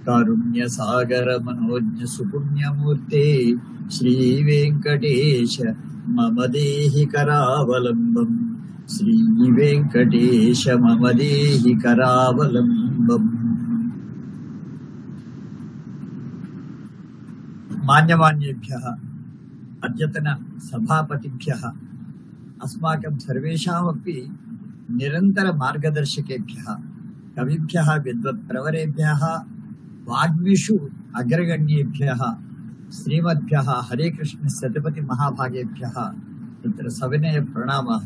कारुण्यसागर मनोज्ञ सुपुण्यमूर्ते श्रीवेङ्कटेश मम देहि करावलम्बम् श्रीवेङ्कटेश मम देहि करावलम्बम्। मान्यमान्येभ्यः अद्यतन सभापतिभ्यः अस्माकं सर्वेषामपि निरन्तर मार्गदर्शकेभ्यः कविभ्यः विद्वत्प्रवरेभ्यः वाग्मिषु अग्रगण्येभ्यः श्रीमद्भ्यः हरे कृष्ण सत्यपति महाभागेभ्यः तत्र सविनय प्रणामाः।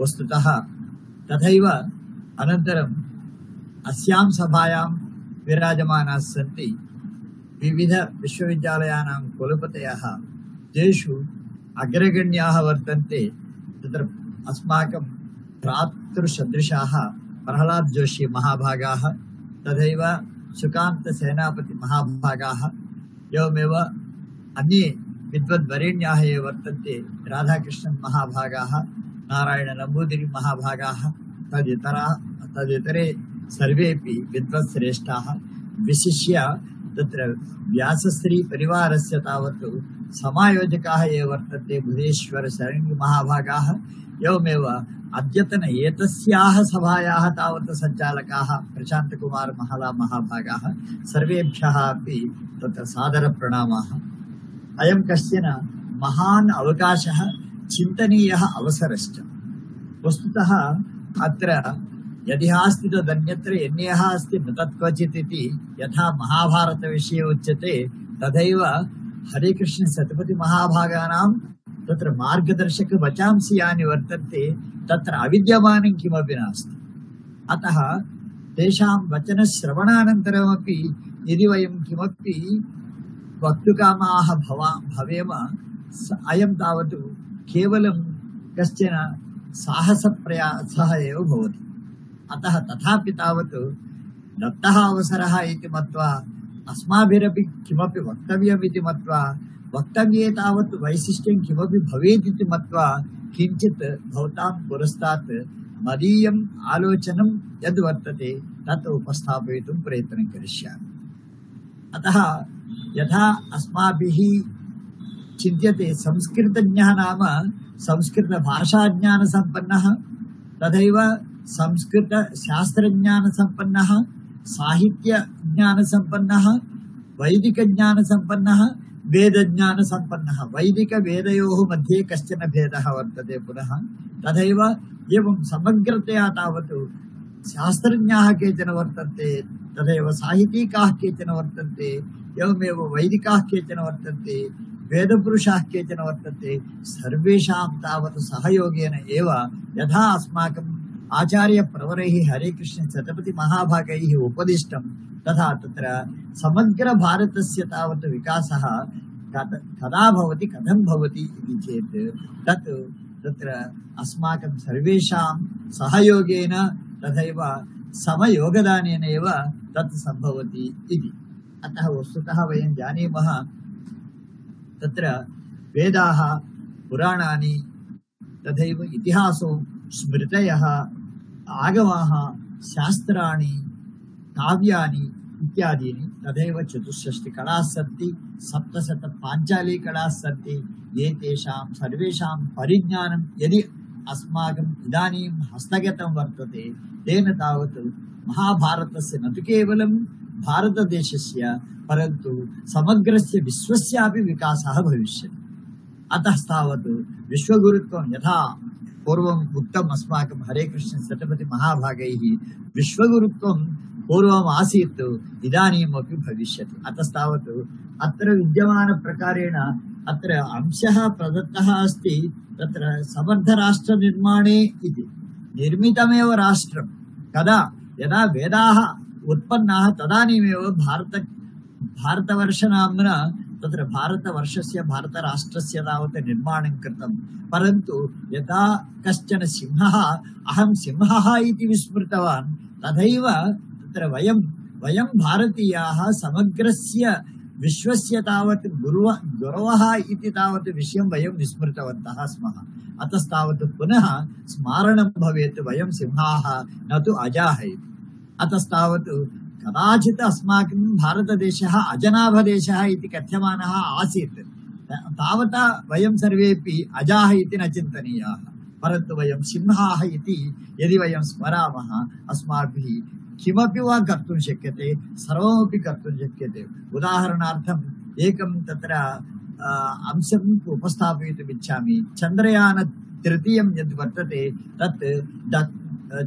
वस्तुतः तथैव अनन्तरम् अस्यां सभायां विराजमानाः सन्ति विविध विश्वविद्यालयानां कुलपतयः तेषु अग्रगण्याः वर्तन्ते। तत्र अस्माकं भ्रातृसदृशाः प्रहलाद जोशी महाभागाः तथैव सुकान्त सेनापति महाभागाः एवमेव अन्ये विद्वद्वरेण्याः ये वर्तन्ते राधाकृष्णन् महाभागाः नारायण नम्बूदिरी महाभागाः तदितरे सर्वेपि विद्वत्श्रेष्ठाः। विशिष्य तत्र व्यासश्री परिवारस्य तावत् समायोजकाः ये वर्तन्ते बुधेश्वर शरण्य महाभागाः एवमेव अद्यतन एतस्याः सभायाः तावत् सञ्चालकाः प्रशांत कुमार महला महाभागाः सर्वेभ्यः अपि तत्र सादर प्रणामाः। अयं कश्चन महान् अवकाशः चिन्तनीयः अवसरश्च। वस्तुतः अत्र यदिहास्ति तदन्यत्र यन्यः अस्ति न तत्क्वचित् इति यथा महाभारतविषये उच्यते तथैव हरे कृष्ण सत्यपति महाभागानां तत्र मार्गदर्शक वचांसि यानि वर्तन्ते तत्र अविद्यमानं किमपि नास्ति। अतः तेषां वचनश्रवणानन्तरमपि यदि वयं किमपि वक्तुकामाः भवेम अयं तावत् केवलं कश्चन साहसप्रयासः एव भवति। अतः तथापि तावत् दत्तः अवसरः इति मत्वा अस्माभिरपि किमपि वक्तव्यम् इति मत्वा वक्तव्ये तावत् वैशिष्ट्यं किमपि भवेत् इति मत्वा किञ्चित् भवतां पुरस्तात् मदीयम् आलोचनं यद् वर्तते तत् उपस्थापयितुं प्रयत्नं करिष्यामि। अतः यथा अस्माभिः चिन्त्यते संस्कृतज्ञः नाम संस्कृतभाषाज्ञानसम्पन्नः तथैव संस्कृतशास्त्रज्ञानसम्पन्नः साहित्यज्ञानसम्पन्नः वैदिकज्ञानसम्पन्नः वेदज्ञानसम्पन्नः। वैदिकवेदयोः मध्ये कश्चन भेदः वर्तते पुनः तथैव एवं समग्रतया तावत् शास्त्रज्ञाः केचन वर्तन्ते तथैव साहित्यिकाः केचन वर्तन्ते एवमेव वैदिकाः केचन वर्तन्ते वेदपुरुषाः केचन वर्तन्ते। सर्वेषां तावत् सहयोगेन एव यथा अस्माकम् आचार्यप्रवरैः हरे कृष्ण सत्यपति महाभागैः उपदिष्टं तथा तत्र समग्र भारतस्य तावत् विकासः कदा भवति कथं भवति इति चेत् तत् तत्र अस्माकं सर्वेषां सहयोगेन तथैव समयोगदानेन एव तत् सम्भवति इति। अतः वस्तुतः वयं जानीमः तत्र वेदाः पुराणानि तथैव इतिहासो स्मृतयः आगमाः शास्त्राणि काव्यानि इत्यादीनि तथैव 64 कलाः सन्ति, 700 पाञ्चाली कलाः सन्ति। एतेषां सर्वेषां परिज्ञानं यदि अस्माकम् इदानीं हस्तगतं वर्तते तेन तावत् महाभारतस्य न तु केवलं भारतदेशस्य परन्तु समग्रस्य विश्वस्यापि विकासः भविष्यति। अतः तावत् विश्वगुरुत्वं यथा पूर्वम् उक्तम् अस्माकं हरे कृष्ण शतपथि महाभागैः विश्वगुरुत्वं पूर्वम् आसीत् इदानीमपि भविष्यति। अतस्तावत् अत्र विद्यमानप्रकारेण अत्र अंशः प्रदत्तः अस्ति तत्र समर्थराष्ट्रनिर्माणे इति। निर्मितमेव राष्ट्रं कदा यदा वेदाः उत्पन्नाः तदानीमेव भारतवर्षनाम्ना तत्र भारतवर्षस्य भारतराष्ट्रस्य तावत् निर्माणं कृतं। परन्तु यदा कश्चन सिंहः अहं सिंहः इति विस्मृतवान् तथैव तत्र वयं भारतीयाः समग्रस्य विश्वस्य तावत् गुरवः इति तावत् विषयं वयं विस्मृतवन्तः स्मः। अतस्तावत् पुनः स्मारणं भवेत् वयं सिंहाः न तु अजाः इति। अतस्तावत् कदाचित् अस्माकं भारतदेशः अजनाभदेशः इति कथ्यमानः आसीत्, तावता वयं सर्वेपि अजाः इति न चिन्तनीयाः। परन्तु वयं सिंहाः इति यदि वयं स्मरामः अस्माभिः किमपि वा कर्तुं शक्यते, सर्वमपि कर्तुं शक्यते। उदाहरणार्थम् एकं तत्र अंशम् उपस्थापयितुम् इच्छामि। चन्द्रयान 3 यद् वर्तते तत्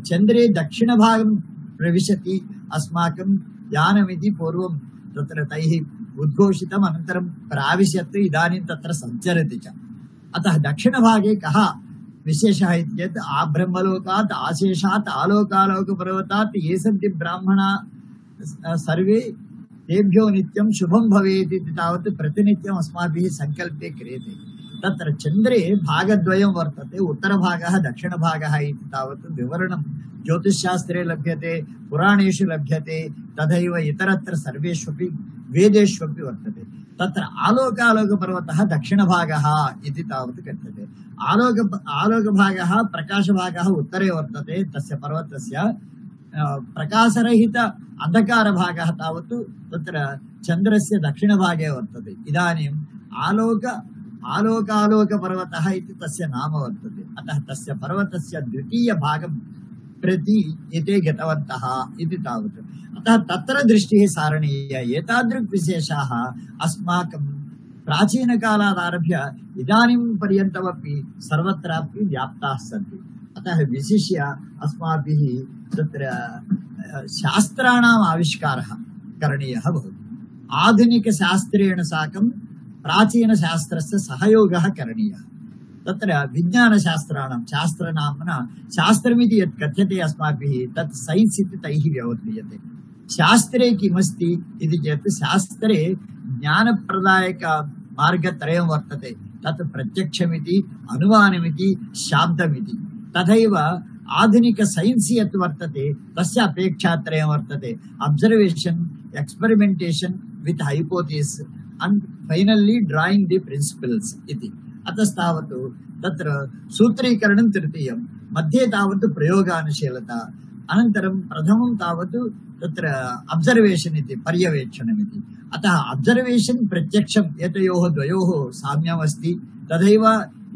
चन्द्रे दक्षिणभागं प्रविशति अस्माकं यानमिति पूर्वं तत्र तैः उद्घोषितम्, अनन्तरं प्राविशत् इदानीं तत्र सञ्चरति च। अतः दक्षिणभागे कः विशेषः इति चेत् आब्रह्मलोकात् आशेषात् आलोकालोकपर्वतात् ये सन्ति ब्राह्मणा सर्वे तेभ्यो नित्यं शुभं भवेत् इति तावत् प्रतिनित्यम् अस्माभिः सङ्कल्पे क्रियते। तत्र चन्द्रे भागद्वयं वर्तते, उत्तरभागः दक्षिणभागः इति तावत् विवरणं ज्योतिषशास्त्रे लभ्यते, पुराणेषु लभ्यते, तथैव इतरत्र सर्वेष्वपि वेदेष्वपि वर्तते। तत्र आलोकालोकपर्वतः दक्षिणभागः इति तावत् कथ्यते। आलोकभागः प्रकाशभागः उत्तरे वर्तते, तस्य पर्वतस्य प्रकाशरहित अंधकारभागः तावत् तत्र चन्द्रस्य दक्षिणभागे वर्तते। इदानीम् आलोकालोकपर्वतः इति तस्य नाम वर्तते। अतः तस्य पर्वतस्य द्वितीयभागं प्रति एते गतवन्तः इति तावत्। अतः तत्र दृष्टिः सारणीया। एतादृक्विशेषाः अस्माकं प्राचीनकालादारभ्य इदानीं पर्यन्तमपि सर्वत्रापि व्याप्ताः सन्ति। अतः विशिष्य अस्माभिः तत्र शास्त्राणाम् आविष्कारः करणीयः भवति। आधुनिकशास्त्रेण साकं प्राचीनशास्त्रस्य सहयोगः करणीयः। तत्र विज्ञानशास्त्राणां शास्त्रनाम्ना शास्त्रमिति यत् कथ्यते अस्माभिः तत् सैन्स् इति तैः व्यवह्रियते। शास्त्रे किमस्ति इति चेत् शास्त्रे ज्ञानप्रदायक मार्गत्रयं वर्तते। तत् प्रत्यक्षमिति, अनुमानमिति, शाब्दमिति। तथैव आधुनिक सैन्स् यत् वर्तते तस्य अपेक्षात्रयं वर्तते। Observation, experimentation with hypothesis and finally drawing the principles इति। अतस्तावत् तत्र सूत्रीकरणं तृतीयं, मध्ये तावत् प्रयोगानुशीलता, अनन्तरं प्रथमं तावत् तत्र ऑब्जर्वेशन इति पर्यवेक्षणमिति। अतः ऑब्जर्वेशन प्रत्यक्षं एतयोः द्वयोः साम्यमस्ति। तथैव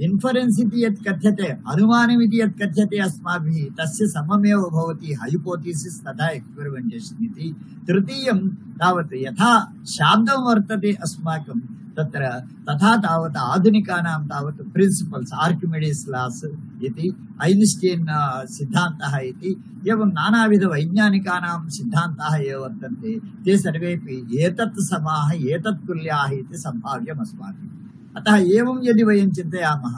इन्फरेन्स् इति यत् कथ्यते, अनुमानमिति यत् कथ्यते अस्माभिः तस्य सममेव भवति हाइपोथेसिस् तथा एक्सपेरिमेंटेशन इति। तृतीयं तावत् यथा शाब्दं वर्तते अस्माकं तत्र तथा तावत् आधुनिकानां तावत् प्रिन्सिपल्स्, आर्किमिडीस् लास् इति, ऐन्स्टीन् सिद्धान्तः इति, एवं नानाविध वैज्ञानिकानां सिद्धान्ताः ये वर्तन्ते ते सर्वेपि एतत् समाः एतत् तुल्याः इति सम्भाव्यम् अस्माभिः। अतः एवं यदि वयं चिन्तयामः,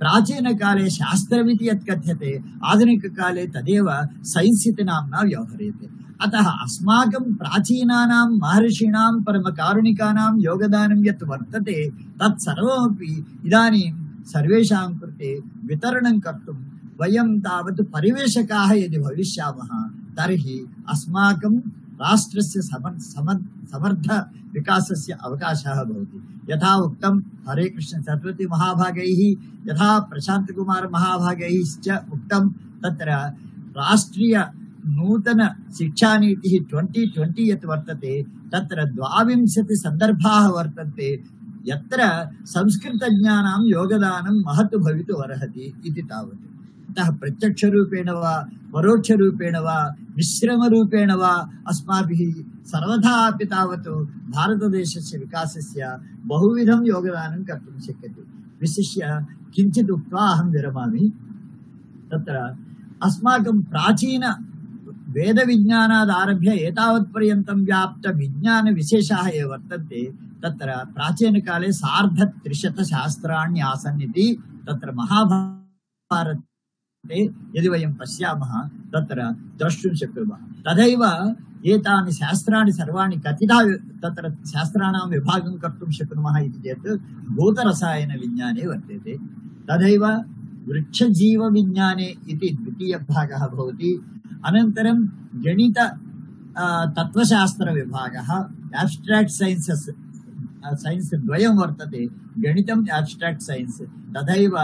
प्राचीनकाले शास्त्रमिति यत् कथ्यते आधुनिककाले तदेव सैन्स् इति नाम्ना व्यवह्रियते। अतः अस्माकं प्राचीनानां महर्षीणां परमकारुणिकानां योगदानं यत् वर्तते तत् सर्वमपि इदानीं सर्वेषां कृते वितरणं कर्तुं वयं तावत् परिवेषकाः यदि भविष्यामः तर्हि अस्माकं राष्ट्रस्य समर्थ विकासस्य अवकाशः भवति। यथा उक्तं हरे कृष्ण शतपथि महाभागैः, यथा प्रशान्तकुमार महाभागैश्च उक्तं, तत्र राष्ट्रिय नूतन शिक्षानीतिः 2020 यत् वर्तते तत्र 22 सन्दर्भाः वर्तन्ते यत्र संस्कृतज्ञानां योगदानं महत् भवितुम् अर्हति इति तावत्। अतः प्रत्यक्षरूपेण वा परोक्षरूपेण वा मिश्रमरूपेण वा अस्माभिः सर्वथा अपि तावत् भारतदेशस्य विकासस्य बहुविधं योगदानं कर्तुं शक्यते। विशिष्य किञ्चित् उक्त्वा अहं विरमामि। तत्र अस्माकं प्राचीन वेदविज्ञानादारभ्य एतावत्पर्यन्तं व्याप्त विज्ञानविशेषाः ये वर्तन्ते तत्र प्राचीनकाले 350 शास्त्राणि आसन् इति तत्र महाभारते यदि वयं पश्यामः तत्र द्रष्टुं शक्नुमः। तथैव एतानि शास्त्राणि सर्वाणि कतिधा तत्र शास्त्राणां विभागं कर्तुं शक्नुमः इति चेत् भूतरसायनविज्ञाने वर्तते। तथैव वृक्षजीवविज्ञाने इति द्वितीयभागः भवति। अनन्तरं गणित तत्त्वशास्त्रविभागः एब्स्ट्राक्ट् सैन्स् द्वयं वर्तते, गणितम् एब्स्ट्राक्ट् सैन्स्। तथैव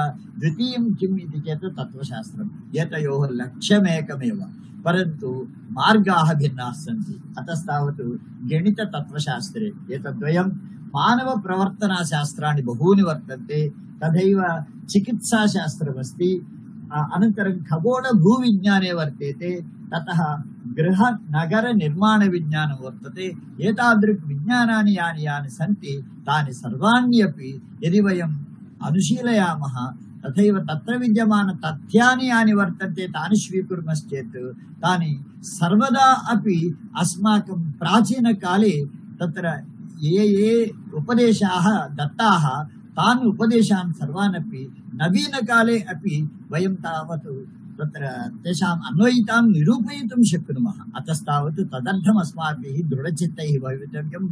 द्वितीयं किम् इति चेत् तत्त्वशास्त्रम्। एतयोः लक्ष्यमेकमेव परन्तु मार्गाः भिन्नाः सन्ति। अतस्तावत् गणिततत्त्वशास्त्रे एतद्वयं मानवप्रवर्तनशास्त्राणि बहूनि वर्तन्ते। तथैव चिकित्साशास्त्रमस्ति। अनन्तरं खगोलभूविज्ञाने वर्तते। ततः गृह नगर निर्माण विज्ञानं वर्तते। एतादृक् विज्ञानानि यानि सन्ति तानि सर्वाण्यपि यदि वयम् अनुशीलयामः तथैव तत्र विद्यमान तथ्यानि यानि वर्तन्ते तानि स्वीकुर्मश्चेत् तानि सर्वदा अपि अस्माकं प्राचीनकाले तत्र ये उपदेशाः दत्ताः तान् उपदेशान् सर्वान् अपि नवीनकाले अपि वयं तावत् तत्र तेषाम् अन्वयितां निरूपयितुं शक्नुमः। अतस्तावत् तदर्थम् अस्माभिः दृढचित्तैः भवितव्यं,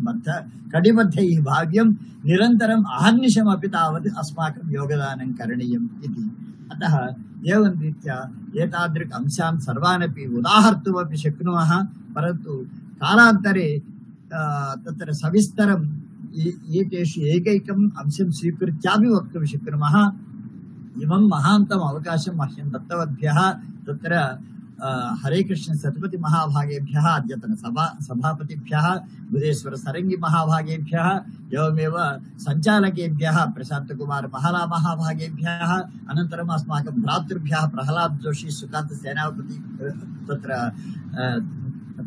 कटिबद्धैः भाव्यं, निरन्तरम् अहर्निशमपि तावत् अस्माकं योगदानं करणीयम् इति। अतः एवं रीत्या एतादृक् अंशान् सर्वानपि उदाहर्तुमपि शक्नुमः। परन्तु कालान्तरे तत्र सविस्तरं एतेषु एकैकम् अंशं स्वीकृत्यापि वक्तुं शक्नुमः। इमं महान्तम् अवकाशं मह्यं दत्तवद्भ्यः तत्र हरे कृष्ण सतपति महाभागेभ्यः, अद्यतन सभापतिभ्यः, बुधेश्वर सरंगी महाभागेभ्यः, एवमेव संचालकेभ्यः प्रशांत कुमार महला महाभागेभ्यः, अनन्तरम् अस्माकं भ्रातृभ्यः प्रहलाद जोशी सुकांत सेनापति तत्र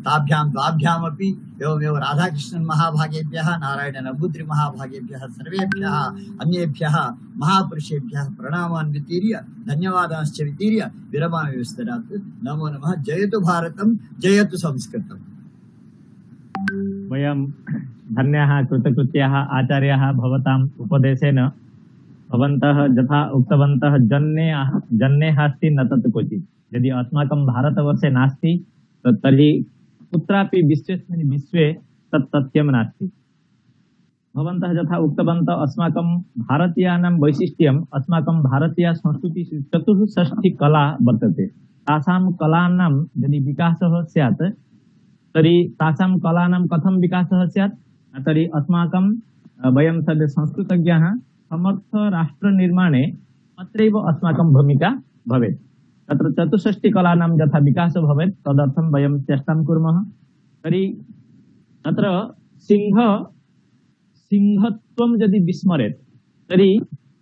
ताभ्यां द्वाभ्यामपि, एवमेव राधाकृष्णन महाभागेभ्यः, नारायण नंबूद्रि महाभागेभ्यः सर्वेभ्यः अन्येभ्यः महापुरुषेभ्यः प्रणामान् वितीर्य धन्यवादांश्च वितीर्य विरमामि विस्तरात्। नमो नमः। जयतु भारतं, जयतु संस्कृतम्। वयं धन्याः कृतकृत्याः आचार्याः भवताम् उपदेशेन। भवन्तः यथा उक्तवन्तः जन्ने अस्ति न तत् क्वचित्। यदि अस्माकं भारतवर्षे नास्ति तर्हि कुत्रापि विश्वे तत् सत्यं नास्ति। भवन्तः यथा उक्तवन्तः अस्माकं भारतीयानां वैशिष्ट्यम्, अस्माकं भारतीय संस्कृतिः 64 कला वर्तते। तासां कलानां यदि विकासः स्यात् तर्हि तासां कलानां कथं विकासः स्यात् तर्हि अस्माकं वयं सर्वे संस्कृतज्ञाः समर्थ राष्ट्रनिर्माणे अत्रैव अस्माकं भूमिका भवेत्। तत्र 64 कलानां यथा विकासः भवेत् तदर्थं वयं चेष्टां कुर्मः। तर्हि तत्र सिंहत्वं यदि विस्मरेत् तर्हि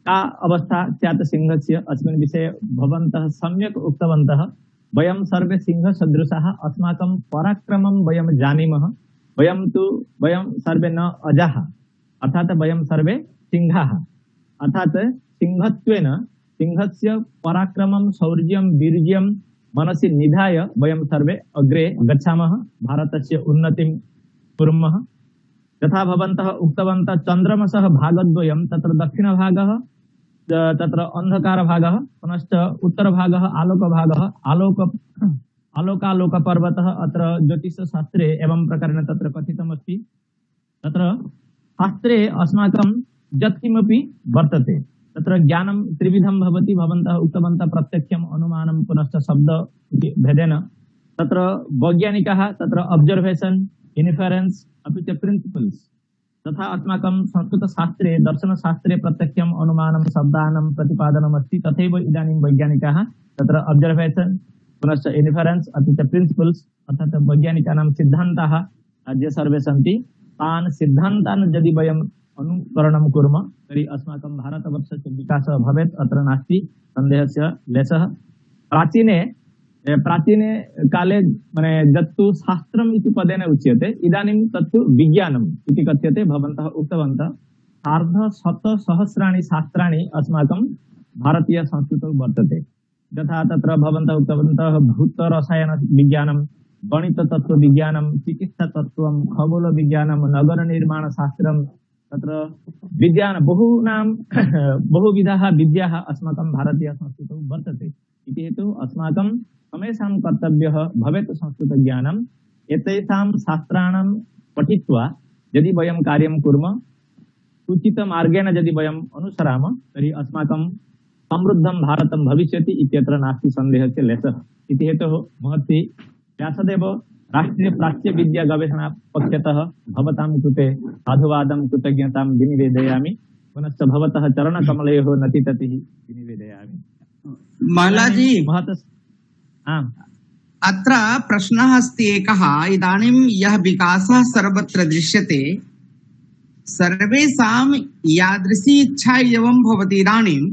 का अवस्था स्यात् सिंहस्य। अस्मिन् विषये भवन्तः सम्यक् उक्तवन्तः। वयं सर्वे सिंहसदृशाः, अस्माकं पराक्रमं वयं जानीमः। वयं सर्वे न अजाः, अर्थात् वयं सर्वे सिंहाः। अर्थात् सिंहत्वेन सिंहस्य पराक्रमं, शौर्यं, वीर्यं मनसि निधाय वयं सर्वे अग्रे गच्छामः, भारतस्य उन्नतिं कुर्मः। यथा भवन्तः उक्तवन्तः चन्द्रमसः भागद्वयं, तत्र दक्षिणभागः तत्र अन्धकारभागः, पुनश्च उत्तरभागः आलोकभागः। आलोकालोकपर्वतः अत्र ज्योतिषशास्त्रे एवं प्रकारेण तत्र कथितमस्ति। तत्र शास्त्रे अस्माकं यत्किमपि वर्तते तत्र ज्ञानं त्रिविधं भवति। भवन्तः उक्तवन्तः प्रत्यक्षम्, अनुमानं, पुनश्च शब्द भेदेन। तत्र वैज्ञानिकाः तत्र ऑब्जर्वेशन, इन्फरेन्स अपि च प्रिंसिपल्स। तथा अस्माकं संस्कृतशास्त्रे, दर्शनशास्त्रे प्रत्यक्षम्, अनुमानं, शब्दानां प्रतिपादनम् अस्ति। तथैव इदानीं वैज्ञानिकाः तत्र ऑब्जर्वेशन, पुनश्च इन्फरेन्स् अपि च प्रिन्सिपल्स् अर्थात् वैज्ञानिकानां सिद्धान्ताः ये सर्वे सन्ति तान् सिद्धान्तान् यदि वयम् अनुकरणं कुर्मः तर्हि अस्माकं भारतवर्षस्य विकासः भवेत् अत्र नास्ति सन्देहस्य लेशः। प्राचीने काले माने यत्तु शास्त्रम् इति पदेन उच्यते इदानीं तत्तु विज्ञानम् इति कथ्यते। भवन्तः उक्तवन्तः 1,700 शास्त्राणि अस्माकं भारतीय संस्कृतौ वर्तते। यथा तत्र भवन्तः उक्तवन्तः भूतरसायन विज्ञानं, गणिततत्त्वविज्ञानं, चिकित्सातत्त्वं, खगोलविज्ञानं, नगरनिर्माणशास्त्रं, तत्र विज्ञान बहुविधाः विद्याः अस्माकं भारतीय संस्कृतौ वर्तते। इति हेतु अस्माकं हमेषां कर्तव्यः भवेत् संस्कृतज्ञानम्। एतेषां शास्त्राणां पठित्वा यदि वयं कार्यं कुर्मः, उचितमार्गेण यदि वयम् अनुसरामः तर्हि अस्माकं समृद्धं भारतं भविष्यति इत्यत्र नास्ति सन्देहस्य लेशः। इति हेतुः महर्षि व्यासदेव राष्ट्रीय प्राच्य विद्या गवेषणा पक्षतः भवतां कृते साधुवादं कृतज्ञतां विनिवेदयामि। पुनश्च भवतः चरणकमलयोः नतिततिः विनिवेदयामि। महाराजी अत्र प्रश्नः अस्ति एकः। इदानीं यः विकासः सर्वत्र दृश्यते, सर्वेषां यादृशी इच्छा एवं भवति। इदानीं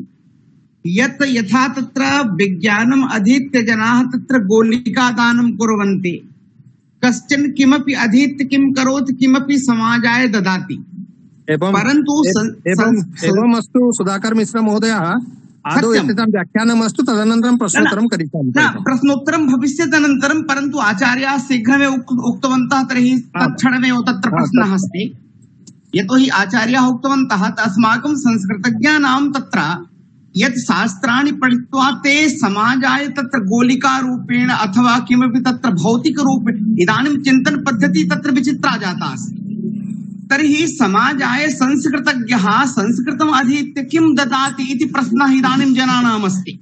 यत् यथा तत्र विज्ञानम् अधीत्य जनाः तत्र गोलिकादानं कुर्वन्ति, कश्चन किमपि अधीत्य किं करोति, किमपि समाजाय ददाति, परन्तु एवमस्तु सुधाकर मिश्र महोदयः आदौ एतेषां व्याख्यानमस्तु, तदनन्तरं प्रश्नोत्तरं करिष्यामि। प्रश्नोत्तरं भविष्यति अनन्तरं, परन्तु आचार्याः शीघ्रमेव उक्तवन्तः, तर्हि तत्क्षणमेव तत्र प्रश्नः अस्ति। यतोहि आचार्याः उक्तवन्तः अस्माकं संस्कृतज्ञानां तत्र यत् शास्त्राणि पठित्वा ते समाजाय तत्र गोलिकारूपेण अथवा किमपि तत्र भौतिकरूपेण इदानीं चिन्तन पद्धति तत्र विचित्रा जाता अस्ति। तर्हि समाजाय संस्कृतज्ञः संस्कृतम् अधीत्य किं ददाति इति प्रश्नः इदानीं जनानाम् अस्ति।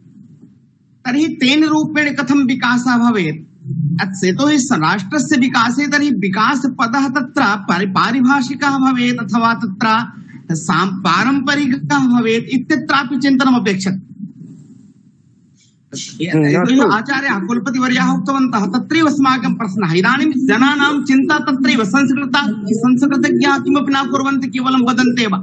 तर्हि तेन रूपेण कथं विकासः भवेत्? यतोहि राष्ट्रस्य विकासे तर्हि विकासपदः तत्र पारिभाषिकः भवेत् अथवा तत्र पारंपरिकः भवेत् इत्यत्रापि चिन्तनम् अपेक्षते। आचार्याः कुलपतिवर्याः उक्तवन्तः तत्रैव अस्माकं प्रश्नः। इदानीं जनानां चिन्ता तत्रैव संस्कृतज्ञाः किमपि न कुर्वन्ति, केवलं वदन्त्येव।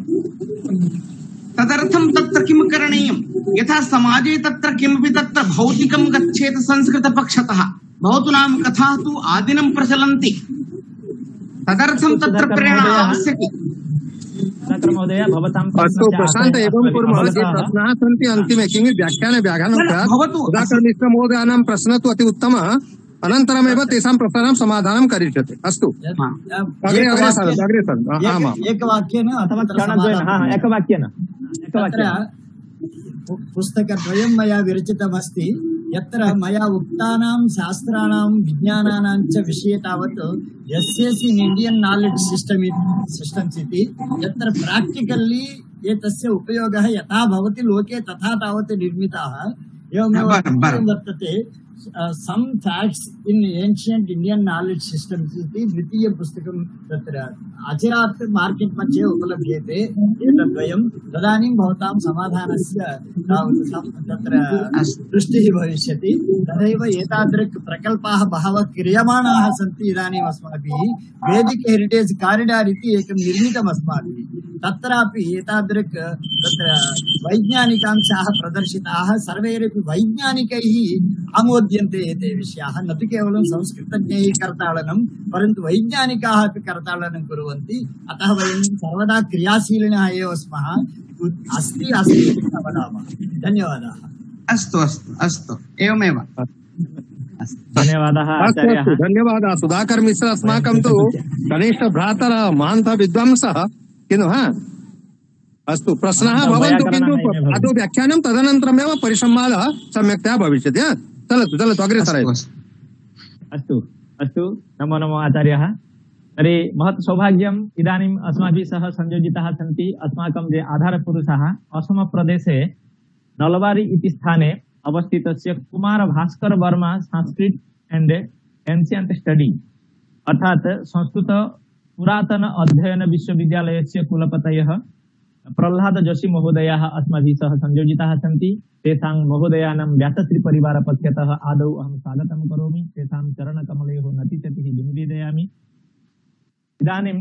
तदर्थं तत्र किं करणीयं? यथा समाजे तत्र किमपि तत्र भौतिकं गच्छेत् संस्कृतपक्षतः, भवतु नाम कथाः तु आदिनं प्रचलन्ति, तदर्थं तत्र प्रेरणा आवश्यकी। अस्तु प्रशान्त, एवं कुर्मः। ये प्रश्नाः सन्ति अन्तिमे किं व्याख्यानं सुधाकर मिश्र महोदयानां प्रश्नः तु अति उत्तमः। अनन्तरमेव तेषां प्रश्नानां समाधानं करिष्यते। अस्तु एकवाक्येन एकवाक्येन पुस्तकद्वयं मया विरचितमस्ति। यत्र मया उक्तानां शास्त्राणां विज्ञानानां च विषये तावत् SSC इंडियन नॉलेज सिस्टम्स इति, यत्र प्रैक्टिकली एतस्य उपयोगः यथा भवति लोके तथा तावत् निर्मिताः। एवमेव वर्तते some facts in ancient Indian knowledge systems इति द्वितीय पुस्तकं तत्र अचिरात् मार्केट् मध्ये उपलभ्यते। एतद्वयं तदानीं भवतां समाधानस्य तत्र दृष्टिः भविष्यति। तथैव एतादृक् प्रकल्पाः बहवः क्रियमाणाः सन्ति। इदानीम् अस्माभिः वेदिक हेरिटेज कॉरिडोर इति एकं निर्मितम् अस्माभिः। तत्रापि एतादृक् तत्र वैज्ञानिकांशाः प्रदर्शिताः। सर्वैरपि वैज्ञानिकैः आमोद्यन्ते एते विषयाः। न तु केवलं संस्कृतज्ञैः करताडनं, परन्तु वैज्ञानिकाः अपि करताडनं कुर्वन्ति। अतः वयं सर्वदा क्रियाशीलिनः एव स्मः। अस्ति इति वदामः। धन्यवादाः। अस्तु अस्तु अस्तु, एवमेव। धन्यवादाः आचार्याः। धन्यवादाः सुधाकर मिश्र। अस्माकं तु कनिष्ठ भ्रातरः महान्तः विद्वांसः, किन्तु अस्तु प्रश्नाः भवन्तु, किन्तु आदौ व्याख्यानं, तदनन्तरमेव परिसंवादः सम्यक्तया भविष्यति। चलतु अग्रे सरयतु। अस्तु अस्तु, नमो नमो आचार्याः। तर्हि महत् सौभाग्यम् इदानीम् अस्माभिः सह संयोजिताः सन्ति अस्माकं ये आधारपुरुषाः असमप्रदेशे नलबारी इति स्थाने अवस्थितस्य Kumar Bhaskar Varma Sanskrit and ancient study अर्थात संस्कृत पुरातन अध्ययन विश्वविद्यालयस्य कुलपतयः प्रह्लाद जोशी महोदयाः अस्माभिः सह संयोजिताः सन्ति। तेषां महोदयानां व्यासश्रीपरिवारपक्षतः आदौ अहं स्वागतं करोमि। तेषां चरणकमलयोः नतिचतिः निवेदयामि। इदानीं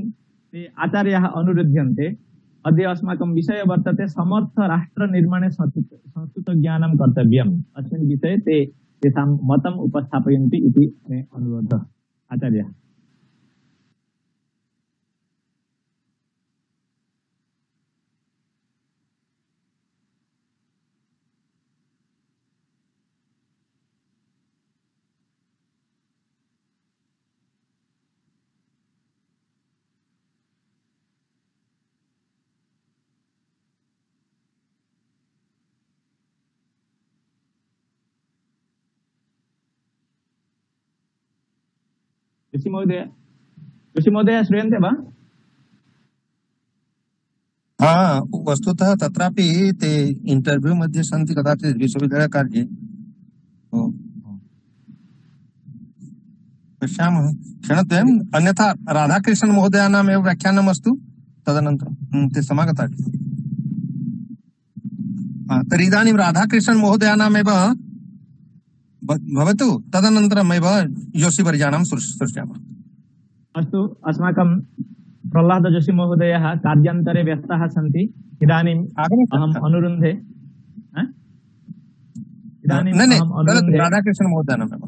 ते आचार्याः अनुरुध्यन्ते। अद्य अस्माकं विषयः वर्तते समर्थ राष्ट्रनिर्माणे संस्कृतज्ञानं कर्तव्यम्। अस्मिन् विषये ते तेषां मतम् उपस्थापयन्ति इति अनुरोधः। आचार्यः। जोशी महोदय श्रूयन्ते वा? वस्तुतः तत्रापि ते इंटरव्यू मध्ये सन्ति कदाचित् विश्वविद्यालयकार्ये। पश्यामः क्षणद्वयम्। अन्यथा राधाकृष्णन् महोदयानाम् एव व्याख्यानम् अस्तु, तदनन्तरं ते समागताः। तर्हि इदानीं राधाकृष्णन् महोदयानामेव भवतु, तदनन्तरमेव जोशीवर्याणां सृष्ट्यामः। अस्तु, अस्माकं प्रह्लाद जोशी महोदयः कार्यान्तरे व्यस्तः सन्ति। इदानीम् अहम् अनुरुन्धे राधाकृष्णन् महोदयानामेव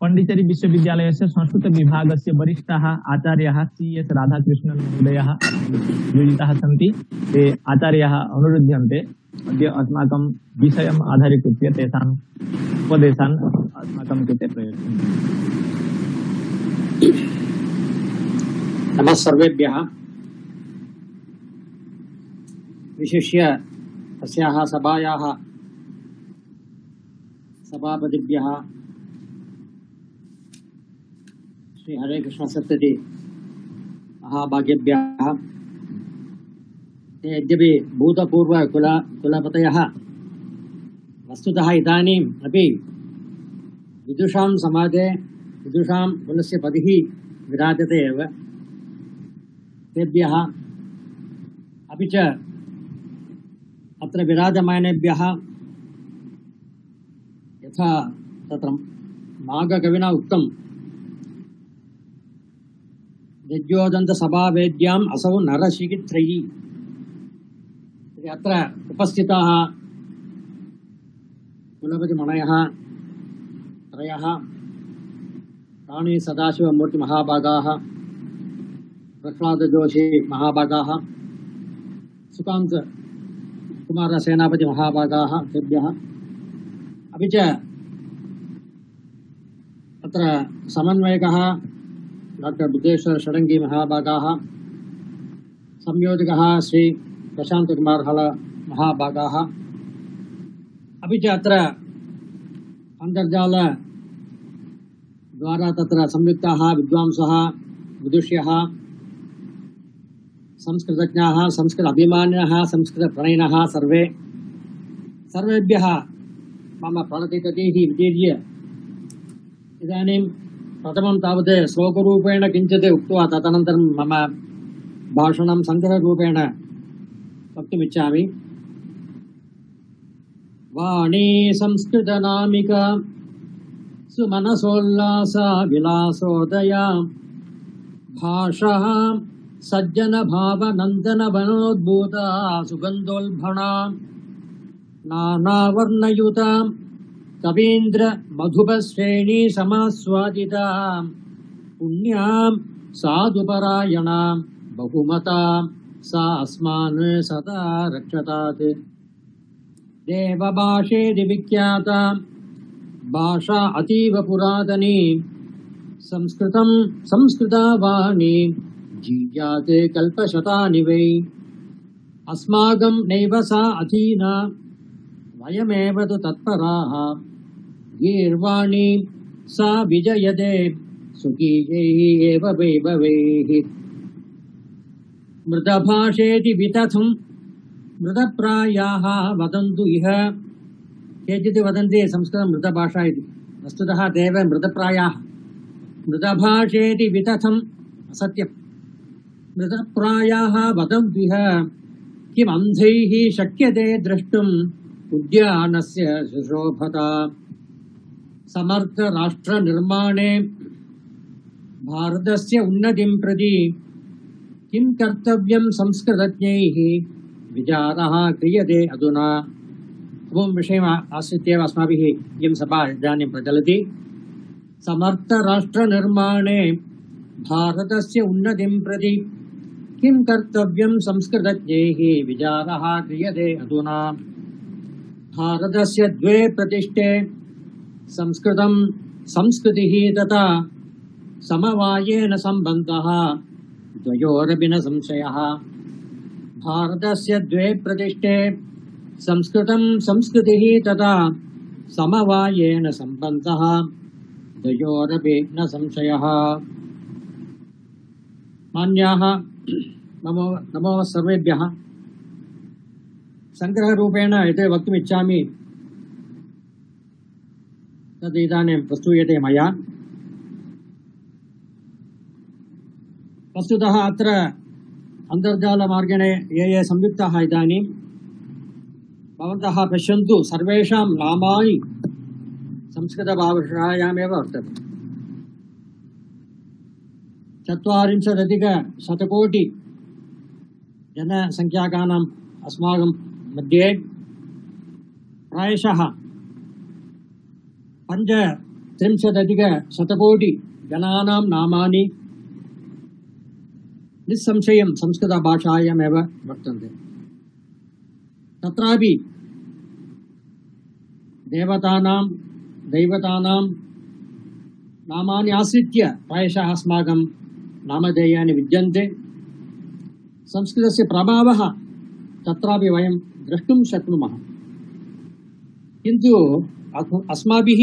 पण्डिचेरी विश्वविद्यालयस्य संस्कृतविभागस्य वरिष्ठः आचार्यः CS राधाकृष्णन् महोदयः योजिताः सन्ति। ते आचार्याः अनुरुध्यन्ते। अद्य अस्माकं विषयम् आधारीकृत्य तेषाम् उपदेशान् अस्माकं कृते प्रयच्छन्ति। नमः सर्वेभ्यः। विशिष्य अस्याः सभायाः सभापतिभ्यः श्री हरे कृष्ण सप्तति महाभाग्येभ्यः। यद्यपि भूतपूर्व कुलपतयः वस्तुतः इदानीम् अपि विदुषां समाजे विदुषां कुलस्य पतिः विराजते एव। तेभ्यः अपि च अत्र विराजमानेभ्यः यथा तत्र माघकविना उक्तं यज्ञोदन्तसभावेद्याम् असौ नरशिखित्रयी। अत्र उपस्थिताः कुलपतिमणयः त्रयः राणी सदाशिवमूर्ति महाभागाः, प्रह्लाद जोशी महाभागाः, सुकान्त कुमार सेनापति महाभागाः तेभ्यः। अपि च अत्र समन्वयकः डॉक्टर बुद्धेश्वर षडंगी महाभागाः, संयोजकः श्री प्रशांत कुमार हल महाभागाः। अपि च अत्र अन्तर्जाल द्वारा तत्र संयुक्ताः विद्वांसः विदुष्यः संस्कृतज्ञाः संस्कृत अभिमानिनः संस्कृतप्रणयिनः सर्वेभ्यः मम प्रणतिकटीः वितीर्य इदानीं प्रथमं तावत् श्लोकरूपेण किञ्चित् उक्त्वा तदनन्तरं मम भाषणं सङ्ग्रहरूपेण वक्तुमिच्छामि। वाणी संस्कृतनामिका सुमनसोल्लासा विलासोदया भाषा सज्जन भाव नंदन वनोद्भूता सुगंधोल्भणा नानावर्णयुता कवीन्द्र मधुपश्रेणी समास्वादिता पुण्यां साधुपरायणां बहुमतां सा अस्मान् सदा रक्षतात्। देवभाषेति विख्याता भाषा अतीव पुरातनी संस्कृतं संस्कृता वाणी जीयात् कल्पशतानि वै। अस्माकं नैव सा अधीना वयमेव तु तत्पराः गीर्वाणी सा विजयते सुखीयैः एव वैभवैः। मृतभाषेति वितथं मृतप्रायाः वदन्तु इह। केचित् वदन्ति संस्कृतं मृतभाषा इति, वस्तुतः ते एव मृतप्रायाः। मृतभाषेति वितथम् असत्यम्। मृतप्रायाः वदन्तु इह किम् अन्धैः शक्यते द्रष्टुम् उद्यानस्य सुशोभता समर्थ राष्ट्र निर्माणे भारतस्य उन्नतिं प्रति किं कर्तव्यं संस्कृतज्ञैः विचारः क्रियते अधुना। अमुं विषयम् आश्रित्येव अस्माभिः इयं सभा इदानीं प्रचलति। समर्थ राष्ट्र निर्माणे भारतस्य उन्नतिं प्रति किं कर्तव्यं संस्कृतज्ञैः विचारः क्रियते अधुना। भारतस्य द्वे प्रतिष्ठे संस्कृतं संस्कृतिः तथा समवायेन सम्बन्धः द्वयोरपि न संशयः। भारतस्य द्वे प्रतिष्ठे संस्कृतं संस्कृतिः तथा समवायेन सम्बन्धः द्वयोरपि न संशयः। मान्याः नमो सर्वेभ्यः। संग्रहरूपेण यत् वक्तुमिच्छामि तद् इदानीं प्रस्तूयते मया। वस्तुतः अत्र अन्तर्जालमार्गेण ये संयुक्ताः इदानीं भवन्तः पश्यन्तु, सर्वेषां नामानि संस्कृतभाषायामेव वर्तते। 40,000,000 जनसङ्ख्याकानाम् अस्माकं मध्ये प्रायशः 35,000,000 जनानां नामानि निस्संशयं संस्कृतभाषायामेव वर्तन्ते। तत्रापि दैवतानां नामानि आश्रित्य प्रायशः अस्माकं नामधेयानि विद्यन्ते। संस्कृतस्य प्रभावः तत्रापि वयं द्रष्टुं शक्नुमः। किन्तु अस्माभिः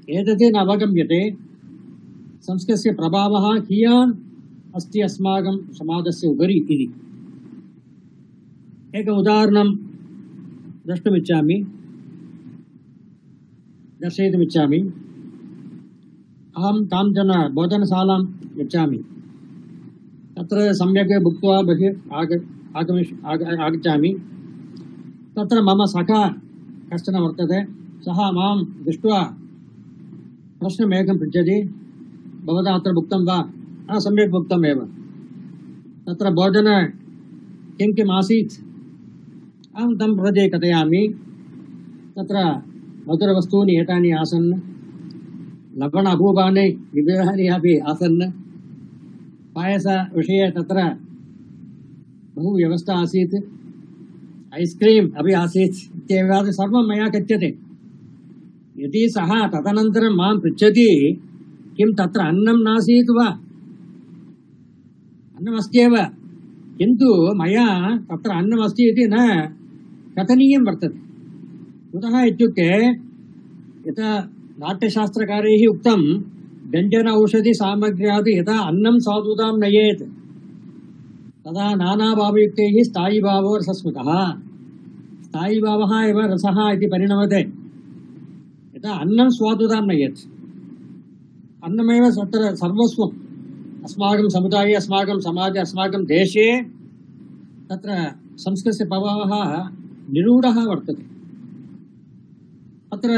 एतत् न अवगम्यते संस्कृतस्य प्रभावः कियान् अस्ति अस्माकं समाजस्य उपरि इति। एक उदाहरणं दर्शयितुमिच्छामि। अहं काञ्चन भोजनशालां गच्छामि। तत्र सम्यक् भुक्त्वा बहिः आगच्छामि। तत्र मम सखा कश्चन वर्तते। सः मां दृष्ट्वा प्रश्नमेकं पृच्छति, भवता अत्र भुक्तं वा? सम्यक् भुक्तमेव। तत्र भोजने किं किम् आसीत्? अहं तं प्रति कथयामि। तत्र मधुरवस्तूनि एतानि आसन्, लवण अपूपानि विविधानि अपि आसन्, पायसविषये तत्र बहु व्यवस्था आसीत्, ऐस्क्रीम् अपि आसीत् इत्येवं सर्वं मया कथ्यते। यदि सः तदनन्तरं मां पृच्छति किं तत्र अन्नं नासीत् वा? अन्नमस्त्येव, किन्तु मया तत्र अन्नमस्ति इति न कथनीयं वर्तते। कुतः इत्युक्ते यथा नाट्यशास्त्रकारैः उक्तं, व्यञ्जन औषधि सामग्र्यात् यथा अन्नं स्वादुतां नयेत् तदा नानाभावयुक्तैः स्थायीभावो रसस्मृतः। स्थायीभावः एव रसः इति परिणमते। यथा अन्नं स्वादुतां नयेत्, अन्नमेव तत्र सर्वस्वम्। अस्माकं समुदाये, अस्माकं समाजे, अस्माकं देशे तत्र संस्कृतस्य प्रभावः निरूढः वर्तते। अत्र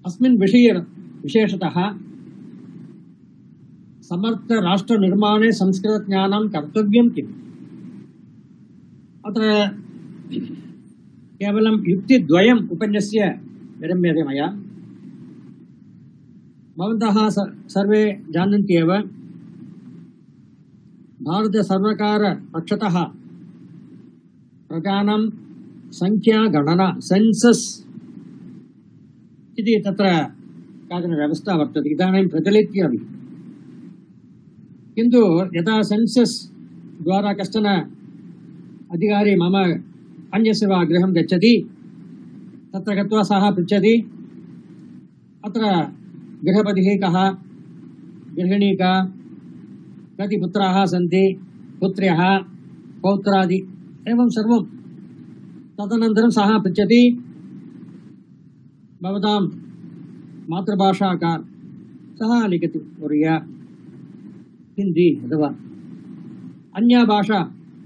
अस्मिन् विषये विशेषतः समर्थ राष्ट्रनिर्माणे संस्कृतज्ञानं कर्तव्यं किम्? अत्र केवलं युक्तिद्वयम् उपन्यस्य विरम्यते मया। भवन्तः सर्वे जानन्ति एव, भारतसर्वकारपक्षतः प्रजानां संख्यागणना सेन्सस् इति तत्र काचन व्यवस्था वर्तते, इदानीं प्रचलित्यपि। किन्तु यदा सेन्सस् द्वारा कश्चन अधिकारी मम अन्यस्य वा गृहं गच्छति, तत्र गत्वा सः पृच्छति, अत्र गृहपतिः कः, गृहिणी का, कति पुत्राः सन्ति, पुत्र्यः, पौत्रादि, एवं सर्वं। तदनन्तरं सः पृच्छति, भवतां मातृभाषा का? सः लिखति, ओरिया, हिन्दी अथवा अन्या भाषा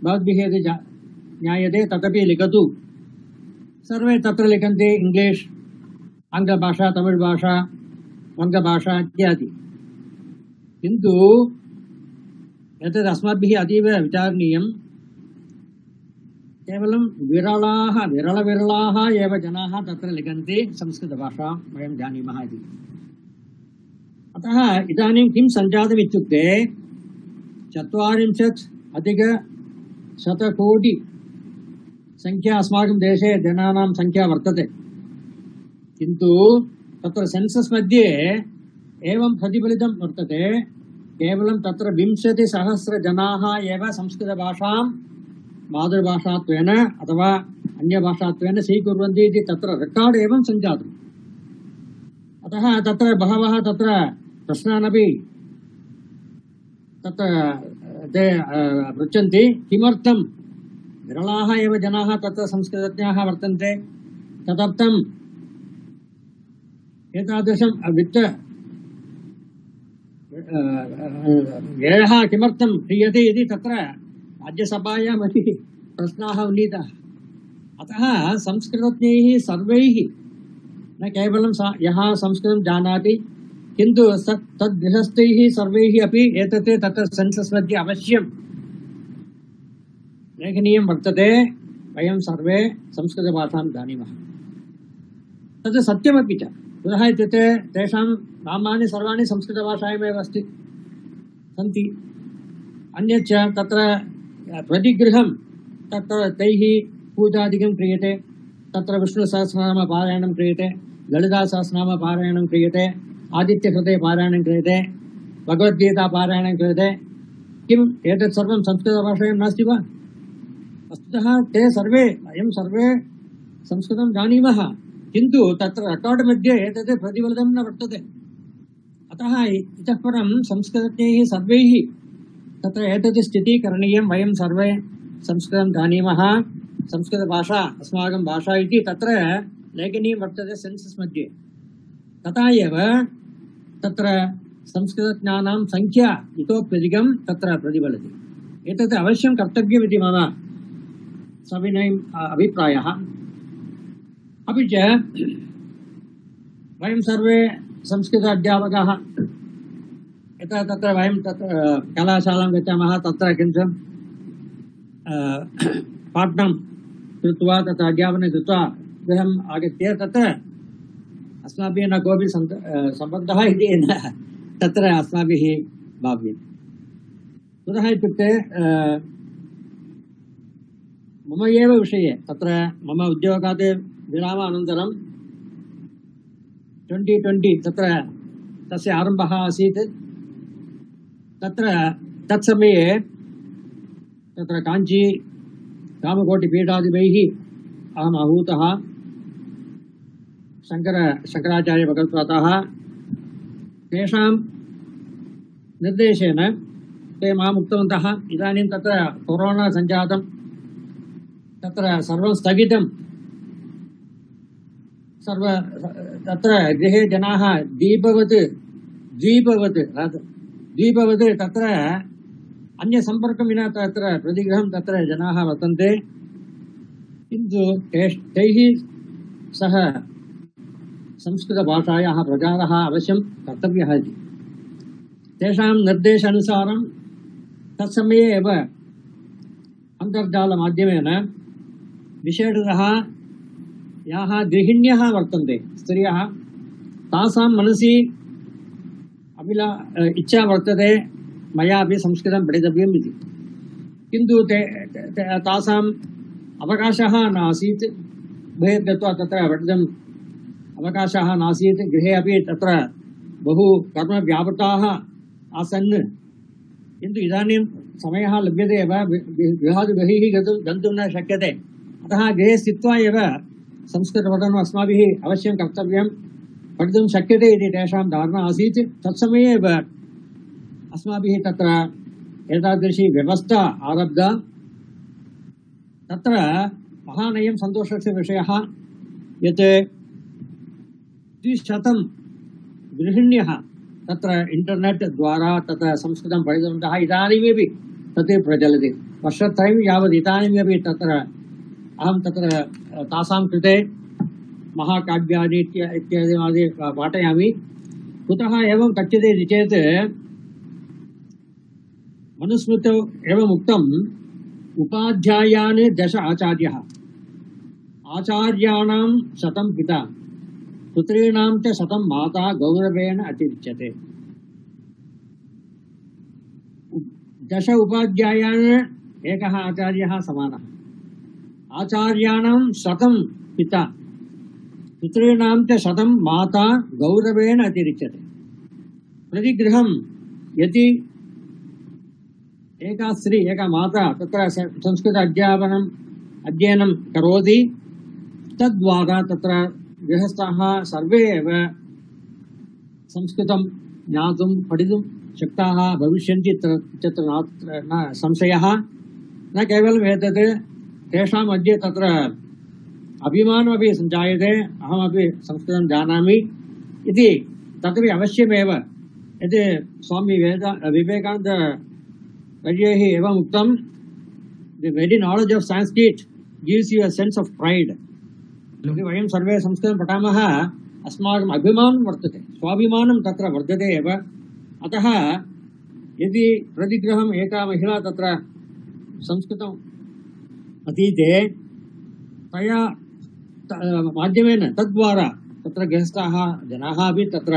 भवद्भिः यदि ज्ञायते तदपि लिखतु। सर्वे तत्र लिखन्ति इंग्लिश, आङ्ग्लभाषा, तमिळ्भाषा, वङ्गभाषा इत्यादि। किन्तु एतद् अस्माभिः अतीव विचारणीयं। केवलं विरलाः एव जनाः तत्र लिखन्ति संस्कृतभाषां वयं जानीमः इति। अतः इदानीं किं सञ्जातम् इत्युक्ते 40+ संख्या अस्माकं देशे जनानां संख्या वर्तते। किन्तु तत्र सेन्सस् मध्ये एवं प्रतिफलितं वर्तते, केवलं तत्र 20,000 जनाः एव संस्कृतभाषां मातृभाषात्वेन अथवा अन्यभाषात्वेन स्वीकुर्वन्ति इति तत्र रेकार्ड् एवं सञ्जातम्। अतः तत्र बहवः तत्र प्रश्नानपि तत्र ते पृच्छन्ति, किमर्थं विरलाः एव जनाः तत्र संस्कृतज्ञाः वर्तन्ते, तदर्थम् एतादृशं वित्त व्ययः किमर्थं क्रियते इति तत्र राज्यसभायामपि प्रश्नाः उन्नीताः। अतः संस्कृतज्ञैः सर्वैः, न केवलं यः संस्कृतं जानाति, किन्तु तद्गृहस्थैः सर्वैः अपि एतत् तत्र सेन्सस् मध्ये अवश्यं लेखनीयं वर्तते। वयं सर्वे संस्कृतभाषां जानीमः, तद् सत्यमपि च। कुतः इत्युक्ते तेषां नामानि सर्वाणि संस्कृतभाषायामेव सन्ति। अन्यच्च तत्र प्रतिगृहं तत्र तैः पूजादिकं क्रियते, तत्र विष्णुसहस्रनामपारायणं क्रियते, ललितासहस्रनामपारायणं क्रियते, आदित्यहृदयपारायणं क्रियते, भगवद्गीतापारायणं क्रियते। किम् एतत् सर्वं संस्कृतभाषायां नास्ति वा? वस्तुतः ते सर्वे, वयं सर्वे संस्कृतं जानीमः, किन्तु तत्र रेकार्ड् मध्ये एतत् प्रतिफलितं न वर्तते। अतः इतः परं संस्कृतज्ञैः सर्वैः तत्र एतत् स्थितीकरणीयं। वयं सर्वे संस्कृतं जानीमः, संस्कृतभाषा अस्माकं भाषा इति तत्र लेखनीयं वर्तते सेन्सस् मध्ये। तथा एव तत्र संस्कृतज्ञानां संख्या इतोप्यधिकं तत्र प्रतिफलति। एतत् अवश्यं कर्तव्यमिति मम सविनयम् अभिप्रायः। अपि च वयं सर्वे संस्कृत अध्यापकाः, यतः तत्र वयं तत्र कलाशालां गच्छामः, तत्र किञ्चित् पाठनं कृत्वा तत्र अध्यापनं कृत्वा गृहम् आगत्य तत्र अस्माभिः न कोऽपि सम्बन्धः इति न तत्र अस्माभिः भाव्यते। कुतः इत्युक्ते मम एव विषये तत्र मम उद्योगात् विरामानन्तरं 2020 तत्र तस्य आरम्भः आसीत्। तत्र तत्समये तत्र काञ्ची कामकोटिपीठादिभिः अहम् आहूतः, शङ्कराचार्यभगवत्पादाः तेषां निर्देशेन ते माम् उक्तवन्तः, इदानीं तत्र कोरोना सञ्जातं, तत्र सर्वं स्थगितं, तत्र गृहे जनाः द्वीपवत् तत्र अन्यसम्पर्कं विना तत्र प्रतिगृहं तत्र जनाः वर्तन्ते। किन्तु तैः सह संस्कृतभाषायाः प्रचारः अवश्यं कर्तव्यः इति तेषां निर्देशानुसारं तत्समये एव अन्तर्जालमाध्यमेन विशेषतः याः गृहिण्यः वर्तन्ते स्त्रियः, तासां मनसि इच्छा वर्तते मयापि संस्कृतं पठितव्यम् इति। किन्तु तासाम् अवकाशः नासीत्, बहिर्गत्वा तत्र पठितुम् अवकाशः नासीत्, गृहे अपि तत्र बहु कर्मव्यापृताः आसन्। किन्तु इदानीं समयः लभ्यते एव, गृहात् बहिः गन्तुं न शक्यते। अतः गृहे स्थित्वा एव संस्कृतपठनम् अस्माभिः अवश्यं कर्तव्यं, पठितुं शक्यते इति तेषां धारणा आसीत्। तत्समये एव अस्माभिः तत्र एतादृशी व्यवस्था आरब्धा। तत्र महानयं सन्तोषस्य विषयः यत् 200 गृहिण्यः तत्र इंटरनेट द्वारा तत्र संस्कृतं पठितवन्तः। इदानीमपि तत् प्रचलति वर्षत्रयं यावत् इदानीमपि तत्र अहं तत्र तासां कृते महाकाव्यानि इत्यादि पाठयामि। कुतः एवं कथ्यते इति चेत् मनुस्मृतौ एवम् उक्तम् उपाध्यायान् 10 आचार्यः आचार्याणां 100 पिता पुत्रीणां च 100 माता गौरवेण अतिरिच्यते। 10 उपाध्यायान् एकः आचार्यः समानः। आचार्याणां 100 पिता पुत्रीणां च 100 माता गौरवेण अतिरिच्यते। प्रतिगृहं यदि एका स्त्री एका माता तत्र संस्कृत अध्ययनं करोति तद्वारा तत्र गृहस्थाः सर्वे एव संस्कृतं ज्ञातुं पठितुं शक्ताः भविष्यन्ति तत्र न संशयः। न केवलम् एतत् तेषां मध्ये तत्र अभिमानमपि सञ्जायते अहमपि संस्कृतं जानामि इति तदपि अवश्यमेव। यत् स्वामी विवेकानन्द वर्यैः एवम् उक्तं the very knowledge of Sanskrit gives you a sense of pride. यदि वयं सर्वे संस्कृतं पठामः अस्माकम् अभिमानं वर्तते स्वाभिमानं तत्र वर्धते एव। अतः यदि प्रतिगृहम् एका महिला तत्र संस्कृतम् अधीते तया माध्यमेन तद्वारा तत्र गृहस्थाः जनाः अपि तत्र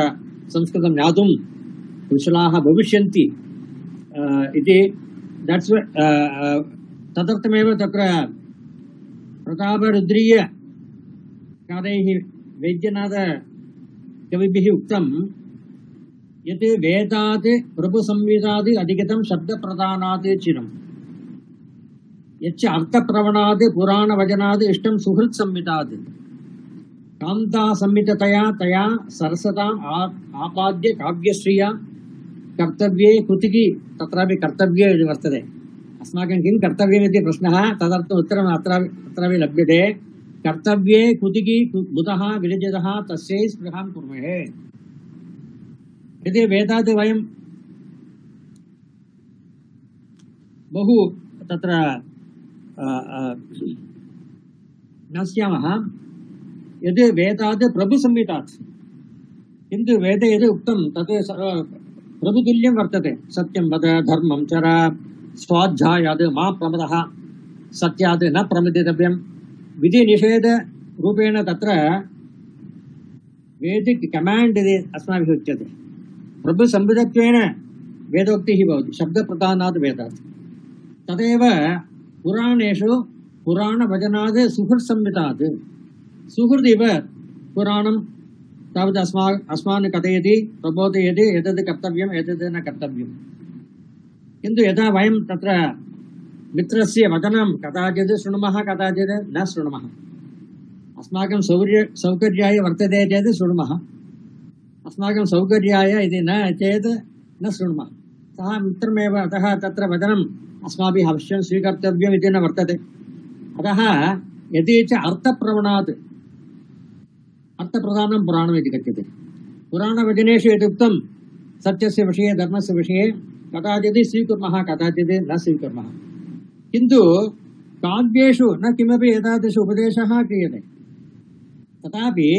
संस्कृतं ज्ञातुं कुशलाः भविष्यन्ति इति तदर्थमेव तत्र प्रतापरुद्रीय कार्यैः वैद्यनाथ कविभिः उक्तं यत् वेदात् प्रभुसंविदात् अधिगतं शब्दप्रधानात् चिरम् यच्च अर्थप्रवणात् पुराणवचनात् इष्टं सुहृत् संविदात् कान्ता संविततया तया सरसताम् आपाद्य काव्यश्रिया कर्तव्ये कुतिकी तत्रापि कर्तव्ये इति वर्तते। अस्माकं किं कर्तव्यमिति प्रश्नः तदर्थम् उत्तरम् अत्रापि लभ्यते। कर्तव्ये कुतिकी बुधः विरजितः तस्यै स्पृहां कुर्महे। यदि वेदात् वयं बहु तत्र ज्ञास्यामः यद् वेदात् प्रभुसंहितात् किन्तु वेदे यद् उक्तं तत् प्रभुतुल्यं वर्तते। सत्यं वद धर्मं चर स्वाध्यायात् मा प्रमदः सत्यात् न प्रमदितव्यं विधिनिषेधरूपेण तत्र वेदिक कमाण्ड् इति अस्माभिः उच्यते। प्रभुसंहितत्वेन वेदोक्तिः भवति शब्दप्रधानात् वेदात्। तदेव पुराणेषु पुराणवचनात् सुहृत् संहितात् सुहृदिव पुराणं तावत् अस्मान् कथयति प्रबोधयति एतद् कर्तव्यम् एतद् न कर्तव्यम्। किन्तु यदा वयं तत्र मित्रस्य वचनं कदाचित् शृणुमः कदाचित् न शृणुमः। अस्माकं सौकर्याय वर्तते चेत् शृणुमः अस्माकं सौकर्याय इति न चेत् न शृणुमः। सः मित्रमेव अतः तत्र वचनम् अस्माभिः अवश्यं स्वीकर्तव्यम् इति न वर्तते। अतः यदि च अर्थप्रवणात् अर्थप्रधानं पुराणम् इति कथ्यते। पुराणवचनेषु यदुक्तं सत्यस्य विषये धर्मस्य विषये कदाचित् स्वीकुर्मः कदाचित् न स्वीकुर्मः। किन्तु काव्येषु न किमपि एतादृश उपदेशः क्रियते। तथापि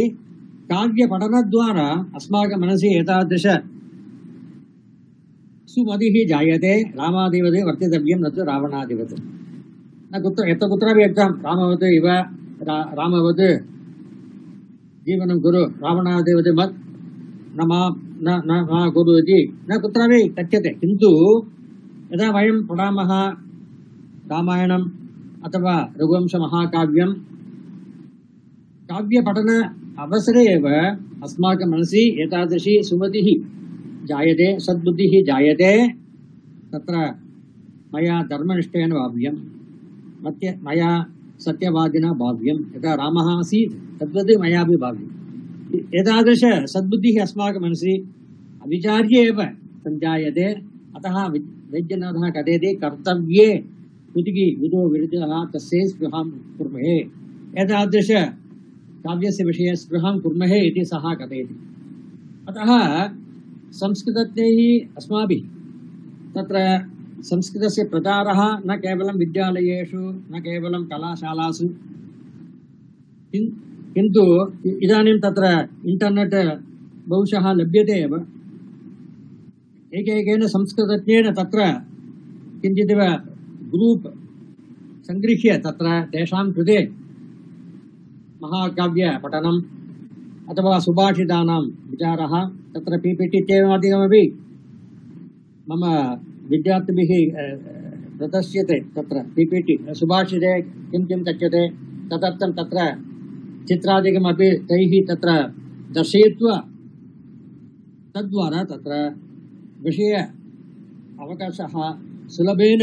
काव्यपठनद्वारा अस्माकं मनसि एतादृश सुमतिः जायते। रामादिवत् वर्तितव्यं न तु रावणादिवत्। न यत्र कुत्रापि उक्तं रामवत् इव रामवत् जीवनं कुरु रावणादिवत् मत् न मा कुरु इति न कुत्रापि कथ्यते। किन्तु यदा वयं पठामः रामायणम् अथवा रघुवंशमहाकाव्यं काव्यपठन अवसरे एव अस्माकं मनसि एतादृशी सुमतिः जायते सद्बुद्धिः जायते। तत्र मया धर्मनिष्ठेन भाव्यं मया सत्यवादिना भाव्यं यदा रामः आसीत् तद्वत् मयापि भाव्यम्। एतादृश सद्बुद्धिः अस्माकं मनसि अविचार्य एव सञ्जायते। अतः वैद्यनाथः कथयति कर्तव्ये कुतिकी बुधो विरजितः तस्यै स्पृहां कुर्महे। एतादृश काव्यस्य विषये स्पृहां कुर्महे इति सः कथयति। अतः संस्कृतज्ञैः अस्माभिः तत्र संस्कृतस्य प्रचारः न केवलं विद्यालयेषु न केवलं कलाशालासु किन्तु इदानीं तत्र इंटरनेट बहुशः लभ्यते एव एकैकेन संस्कृतज्ञेन तत्र किञ्चिदिव ग्रूप् संगृह्य तत्र तेषां कृते महाकाव्यपठनम् अथवा सुभाषितानां विचारः तत्र पीपीटी इत्येवमधिकमपि मम विद्यार्थिभिः प्रदर्श्यते तत्र पीपीटी सुभाषिते किं किं कथ्यते तदर्थं तत्र चित्रादिकमपि तैः तत्र दर्शयित्वा तद्वारा तत्र विषय अवकाशः सुलभेन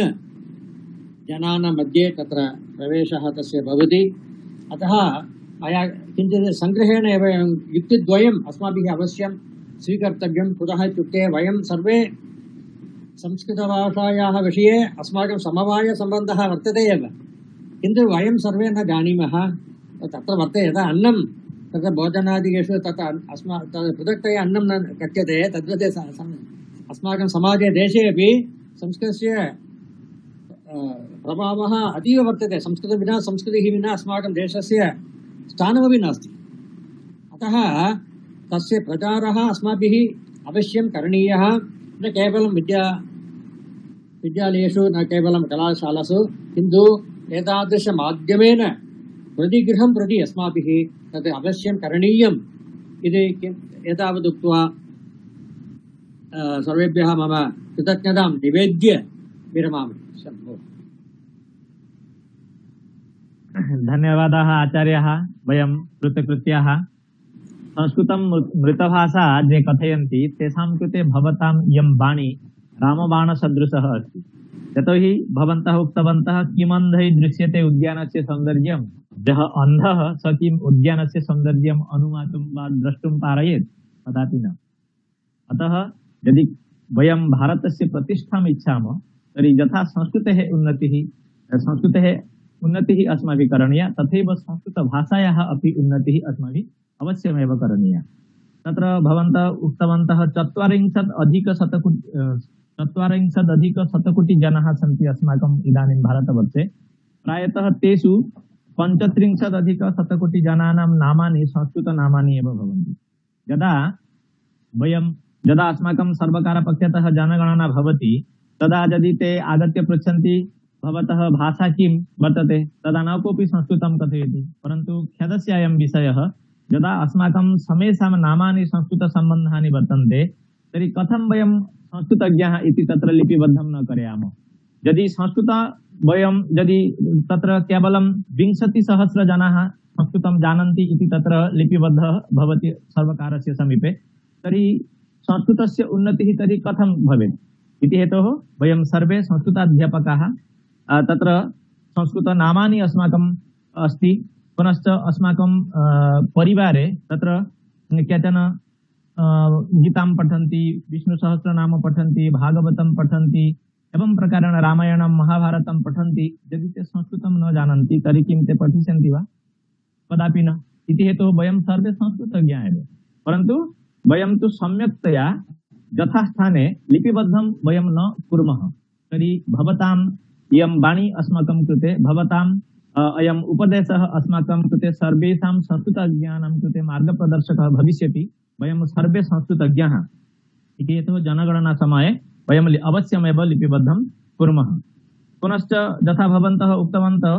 जनानां मध्ये तत्र प्रवेशः तस्य भवति अतः मया किञ्चित् सङ्ग्रहेण एव युक्तिद्वयम् अस्माभिः अवश्यं स्वीकर्तव्यं कुतः इत्युक्ते वयं सर्वे संस्कृतभाषायाः विषये अस्माकं समवायसम्बन्धः वर्तते एव किन्तु वयं सर्वे न जानीमः तत्र वर्तते यथा अन्नं तत्र भोजनादिकेषु तत्र पृथक्तया अन्नं न कथ्यते तद्वत् अस्माकं समाजे देशे अपि संस्कृतस्य प्रभावः अतीव वर्तते संस्कृतिः विना अस्माकं देशस्य स्थानमपि नास्ति अतः तस्य प्रचारः अस्माभिः अवश्यं करणीयः न केवलं विद्यालयेषु न केवलं कलाशालासु किन्तु एतादृशमाध्यमेन प्रतिगृहं प्रति अस्माभिः तत् अवश्यं करणीयम् इति एतावदुक्त्वा सर्वेभ्यः मम कृतज्ञतां निवेद्य विरमामि। धन्यवादाः आचार्याः वयं कृतकृत्याः संस्कृतं मृतभाषा ये कथयन्ति तेषां कृते भवतां इयं वाणी रामबाणसदृशः अस्ति यतोहि भवन्तः उक्तवन्तः किमन्धैः दृश्यते उद्यानस्य सौन्दर्यं यः अन्धः स किम् उद्यानस्य सौन्दर्यम् अनुमातुं वा द्रष्टुं पारयेत् कदापि न। अतः यदि वयं भारतस्य प्रतिष्ठाम् इच्छामः तर्हि यथा संस्कृतेः उन्नतिः अस्माभिः करणीया तथैव संस्कृतभाषायाः अपि उन्नतिः अस्माभिः अवश्यमेव करणीया। तत्र भवन्तः उक्तवन्तः 40,000,000 सन्ति अस्माकम् इदानीं भारतवर्षे प्रायतः तेषु 35,000,000 नामानि संस्कृतनामानि एव भवन्ति। यदा अस्माकं सर्वकारपक्षतः जनगणना भवति तदा यदि ते आगत्य पृच्छन्ति भवतः भाषा किं वर्तते तदा न कोऽपि संस्कृतं कथयति परन्तु खेदस्य अयं विषयः यदा अस्माकं समेषां नामानि संस्कृतसम्बन्धानि वर्तन्ते तर्हि कथं वयं संस्कृतज्ञाः इति तत्र लिपिबद्धं न करेयामः। यदि यदि तत्र केवलं 20,000 जनाः संस्कृतं जानन्ति इति तत्र लिपिबद्धः भवति सर्वकारस्य समीपे तर्हि संस्कृतस्य उन्नतिः तर्हि कथं भवेत् इति हेतोः वयं सर्वे संस्कृताध्यापकाः तत्र संस्कृतनामानि अस्माकम् अस्ति पुनश्च अस्माकं परिवारे तत्र केचन गीतां पठन्ति विष्णुसहस्रनाम पठन्ति भागवतं पठन्ति एवं प्रकारेण रामायणं महाभारतं पठन्ति यदि ते संस्कृतं न जानन्ति तर्हि किं ते पठिष्यन्ति वा कदापि न इति हेतोः वयं सर्वे संस्कृतज्ञाः एव परन्तु वयं तु सम्यक्तया यथास्थाने लिपिबद्धं वयं न कुर्मः तर्हि भवताम् इयं वाणी अस्माकं कृते भवताम् अयम् उपदेशः अस्माकं कृते सर्वेषां संस्कृतज्ञानां कृते मार्गप्रदर्शकः भविष्यति। वयं सर्वे संस्कृतज्ञाः इति हेतोः जनगणना समये वयम् अवश्यमेव लिपिबद्धं कुर्मः। पुनश्च यथा भवन्तः उक्तवन्तः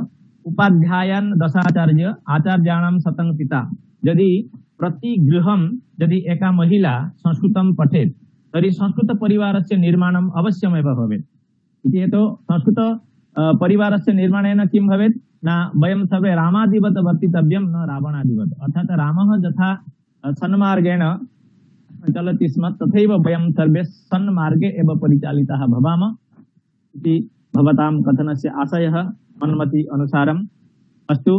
उपाध्यायान् दशाचार्य आचार्याणां शतं पिता यदि प्रतिगृहं यदि एका महिला संस्कृतं पठेत् तर्हि संस्कृतपरिवारस्य निर्माणम् अवश्यमेव भवेत् इति हेतोः संस्कृत परिवारस्य निर्माणेन किं भवेत् न वयं सर्वे रामादिवत् वर्तितव्यं न रावणादिवत् अर्थात् रामः यथा सन्मार्गेण चलति स्म तथैव वयं सर्वे सन्मार्गे एव परिचालिताः भवामः इति भवतां कथनस्य आशयः मन्मति अनुसारम् अस्तु।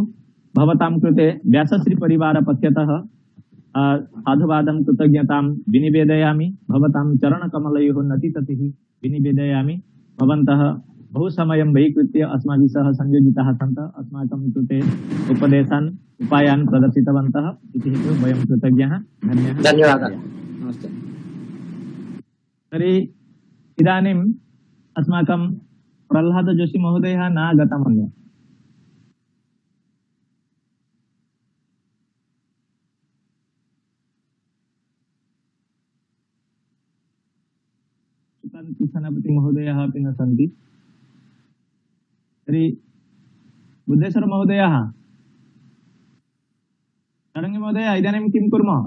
भवतां कृते व्यासश्री परिवारपक्षतः साधुवादं कृतज्ञतां विनिवेदयामि भवतां चरणकमलयोः नतिततिः विनिवेदयामि। भवन्तः बहु समयं व्ययीकृत्य अस्माभिः सह संयोजिताः सन्तः अस्माकं कृते उपदेशान् उपायान् प्रदर्शितवन्तः इति हेतुः वयं कृतज्ञाः। धन्यवादः। नमस्ते। तर्हि इदानीं 40,000 अस्माकं प्रह्लाद जोशी महोदयः न आगतमन्ये। सेनापति महोदयः अपि न सन्ति। तर्हि बुद्धेश्वर महोदयः, षडङ्गी महोदय, इदानीं किं कुर्मः?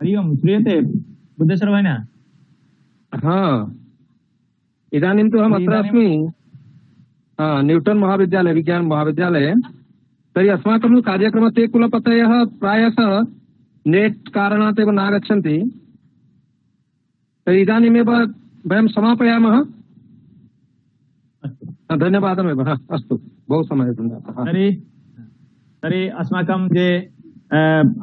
हरि ओम्, श्रूयते बुद्धेश्वर भाई? हाँ, इदानीं तु अहम् अत्र अस्मि, न्यूटन् महाविद्यालय, विज्ञान महाविद्यालये। तर्हि अस्माकं कार्यक्रमस्य कुलपतयः प्रायशः नेट् कारणात् एव नागच्छन्ति। तर्हि इदानीमेव वयं समापयामः। धन्यवादमेव। अस्तु, बहु समयः धन्यवादः। तर्हि अस्माकं ये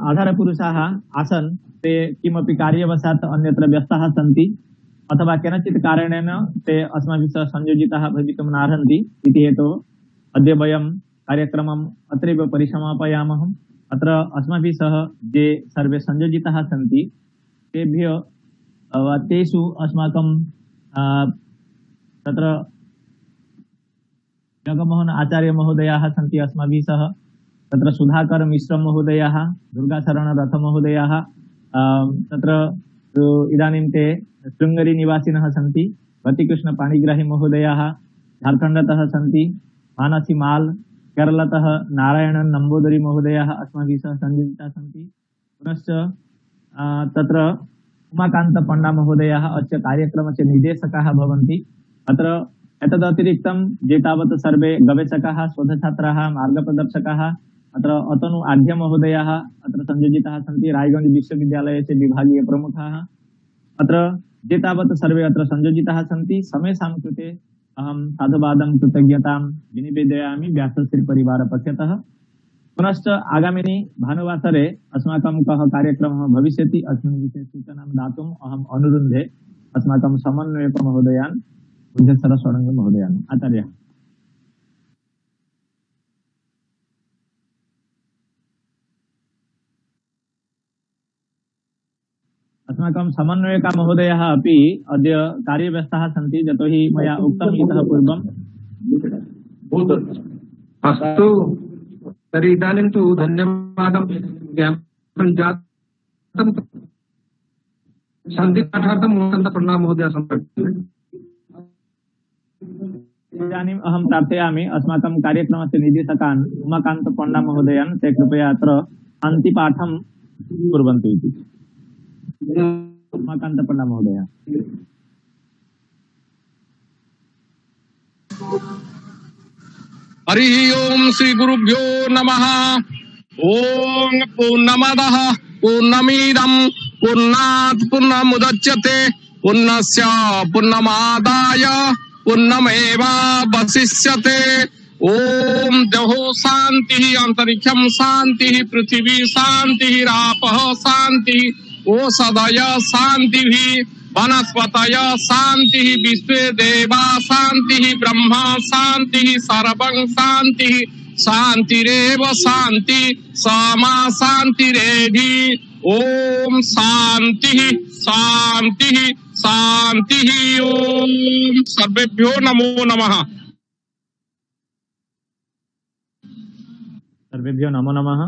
आधारपुरुषाः आसन् ते किमपि कार्यवशात् अन्यत्र व्यस्ताः सन्ति अथवा केनचित् कारणेन ते अस्माभिः सह संयोजिताः भवितुं नार्हन्ति इति हेतोः अद्य वयं कार्यक्रमम् अत्रैव परिसमापयामः। अत्र अस्माभिः सह ये सर्वे संयोजिताः सन्ति तेषु अस्माकं तत्र जगमोहन आचार्य महोदयाः सन्ति अस्माभिः सह, तत्र सुधाकर मिश्र महोदयाः, दुर्गाशरण रथ महोदयाः, तत्र इदानीं ते शृङ्गेरी निवासिनः सन्ति, रतिकृष्ण पाणिग्राही महोदयाः झारखण्डतः सन्ति, मानसी माल केरलतः नारायणन नम्बोदरी महोदयाः अस्माभिः सह संयोजिताः सन्ति। पुनश्च तत्र उमाकान्त पण्डा महोदयाः अस्य कार्यक्रमस्य निर्देशकाः भवन्ति। अत्र एतदतिरिक्तं ये तावत् सर्वे गवेषकाः, शोधछात्राः, मार्गप्रदर्शकाः, अत्र अतनु आढ्य महोदयाः अत्र संयोजिताः सन्ति, रायगंज विश्वविद्यालयस्य विभागीय प्रमुखाः। अत्र ये तावत् सर्वे अत्र संयोजिताः सन्ति। समेषां कृते अहं साधुवादं कृतज्ञतां विनिवेदयामि व्यासश्रीपरिवारपक्षतः। पुनश्च आगामिनि भानुवासरे अस्माकं कः कार्यक्रमः भविष्यति अस्मिन् विषये सूचनां दातुम् अहम् अनुरुन्धे अस्माकं समन्वयक महोदयान्, बुद्धेश्वर षडङ्गी महोदयान्। आचार्य। अस्माकं समन्वयका महोदयः अपि अद्य कार्यव्यस्ताः सन्ति, यतोहि मया उक्तम् इतः पूर्वम्। अस्तु, तर्हि इदानीं तु धन्यवादं ज्ञापनं जातं। सन्धिपाठार्थं उमाकान्तपण्डा महोदयः सम्पर्कः। इदानीम् अहं प्रार्थयामि अस्माकं कार्यक्रमस्य निर्देशकान् उमाकान्तपण्डा महोदयान्, ते कृपया अत्र शान्तिपाठं कुर्वन्तु इति। उमाकान्तपण्डा महोदय। हरि ओम श्री गुरुभ्यो नमः। ओम पूर्णमदः पूर्णमिदं पूर्णात् पूर्णमुदच्यते पूर्णस्य पूर्णमादाय पूर्णमेवावशिष्यते। ओम देहो शांति, अंतरिक्षं शांति, पृथिवी शांति, रापः शांति, ओषधय शांति, वनस्पतय शांति, विश्वे देवा शांति, ब्रह्मा शांति, सर्वं शांति, शांतिरेव शांति, सामा शांतिरेधि। ओम शांति शांति शांति। ओम सर्वेभ्यो नमो नमः। सर्वेभ्यो नमो नमः।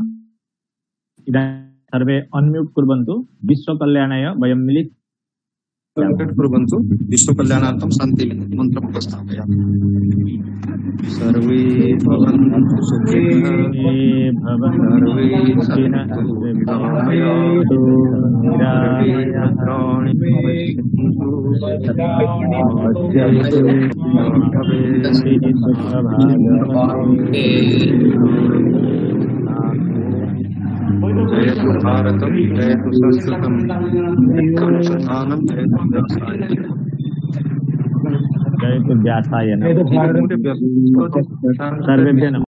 इदानीं सर्वे अनम्यूट कुर्वन्तु। विश्वकल्याणाय वयं मिलित्वा कुर्वन्तु। विश्वकल्याणार्थं शान्ति मन्त्रं प्रस्थापयामि। सर्वे भवन्तु सुखिनः, सर्वे भवन्तु जयतु भारतं, जयतु संस्कृतं, जयतु व्यासाय नमः। सर्वेभ्यः नमः।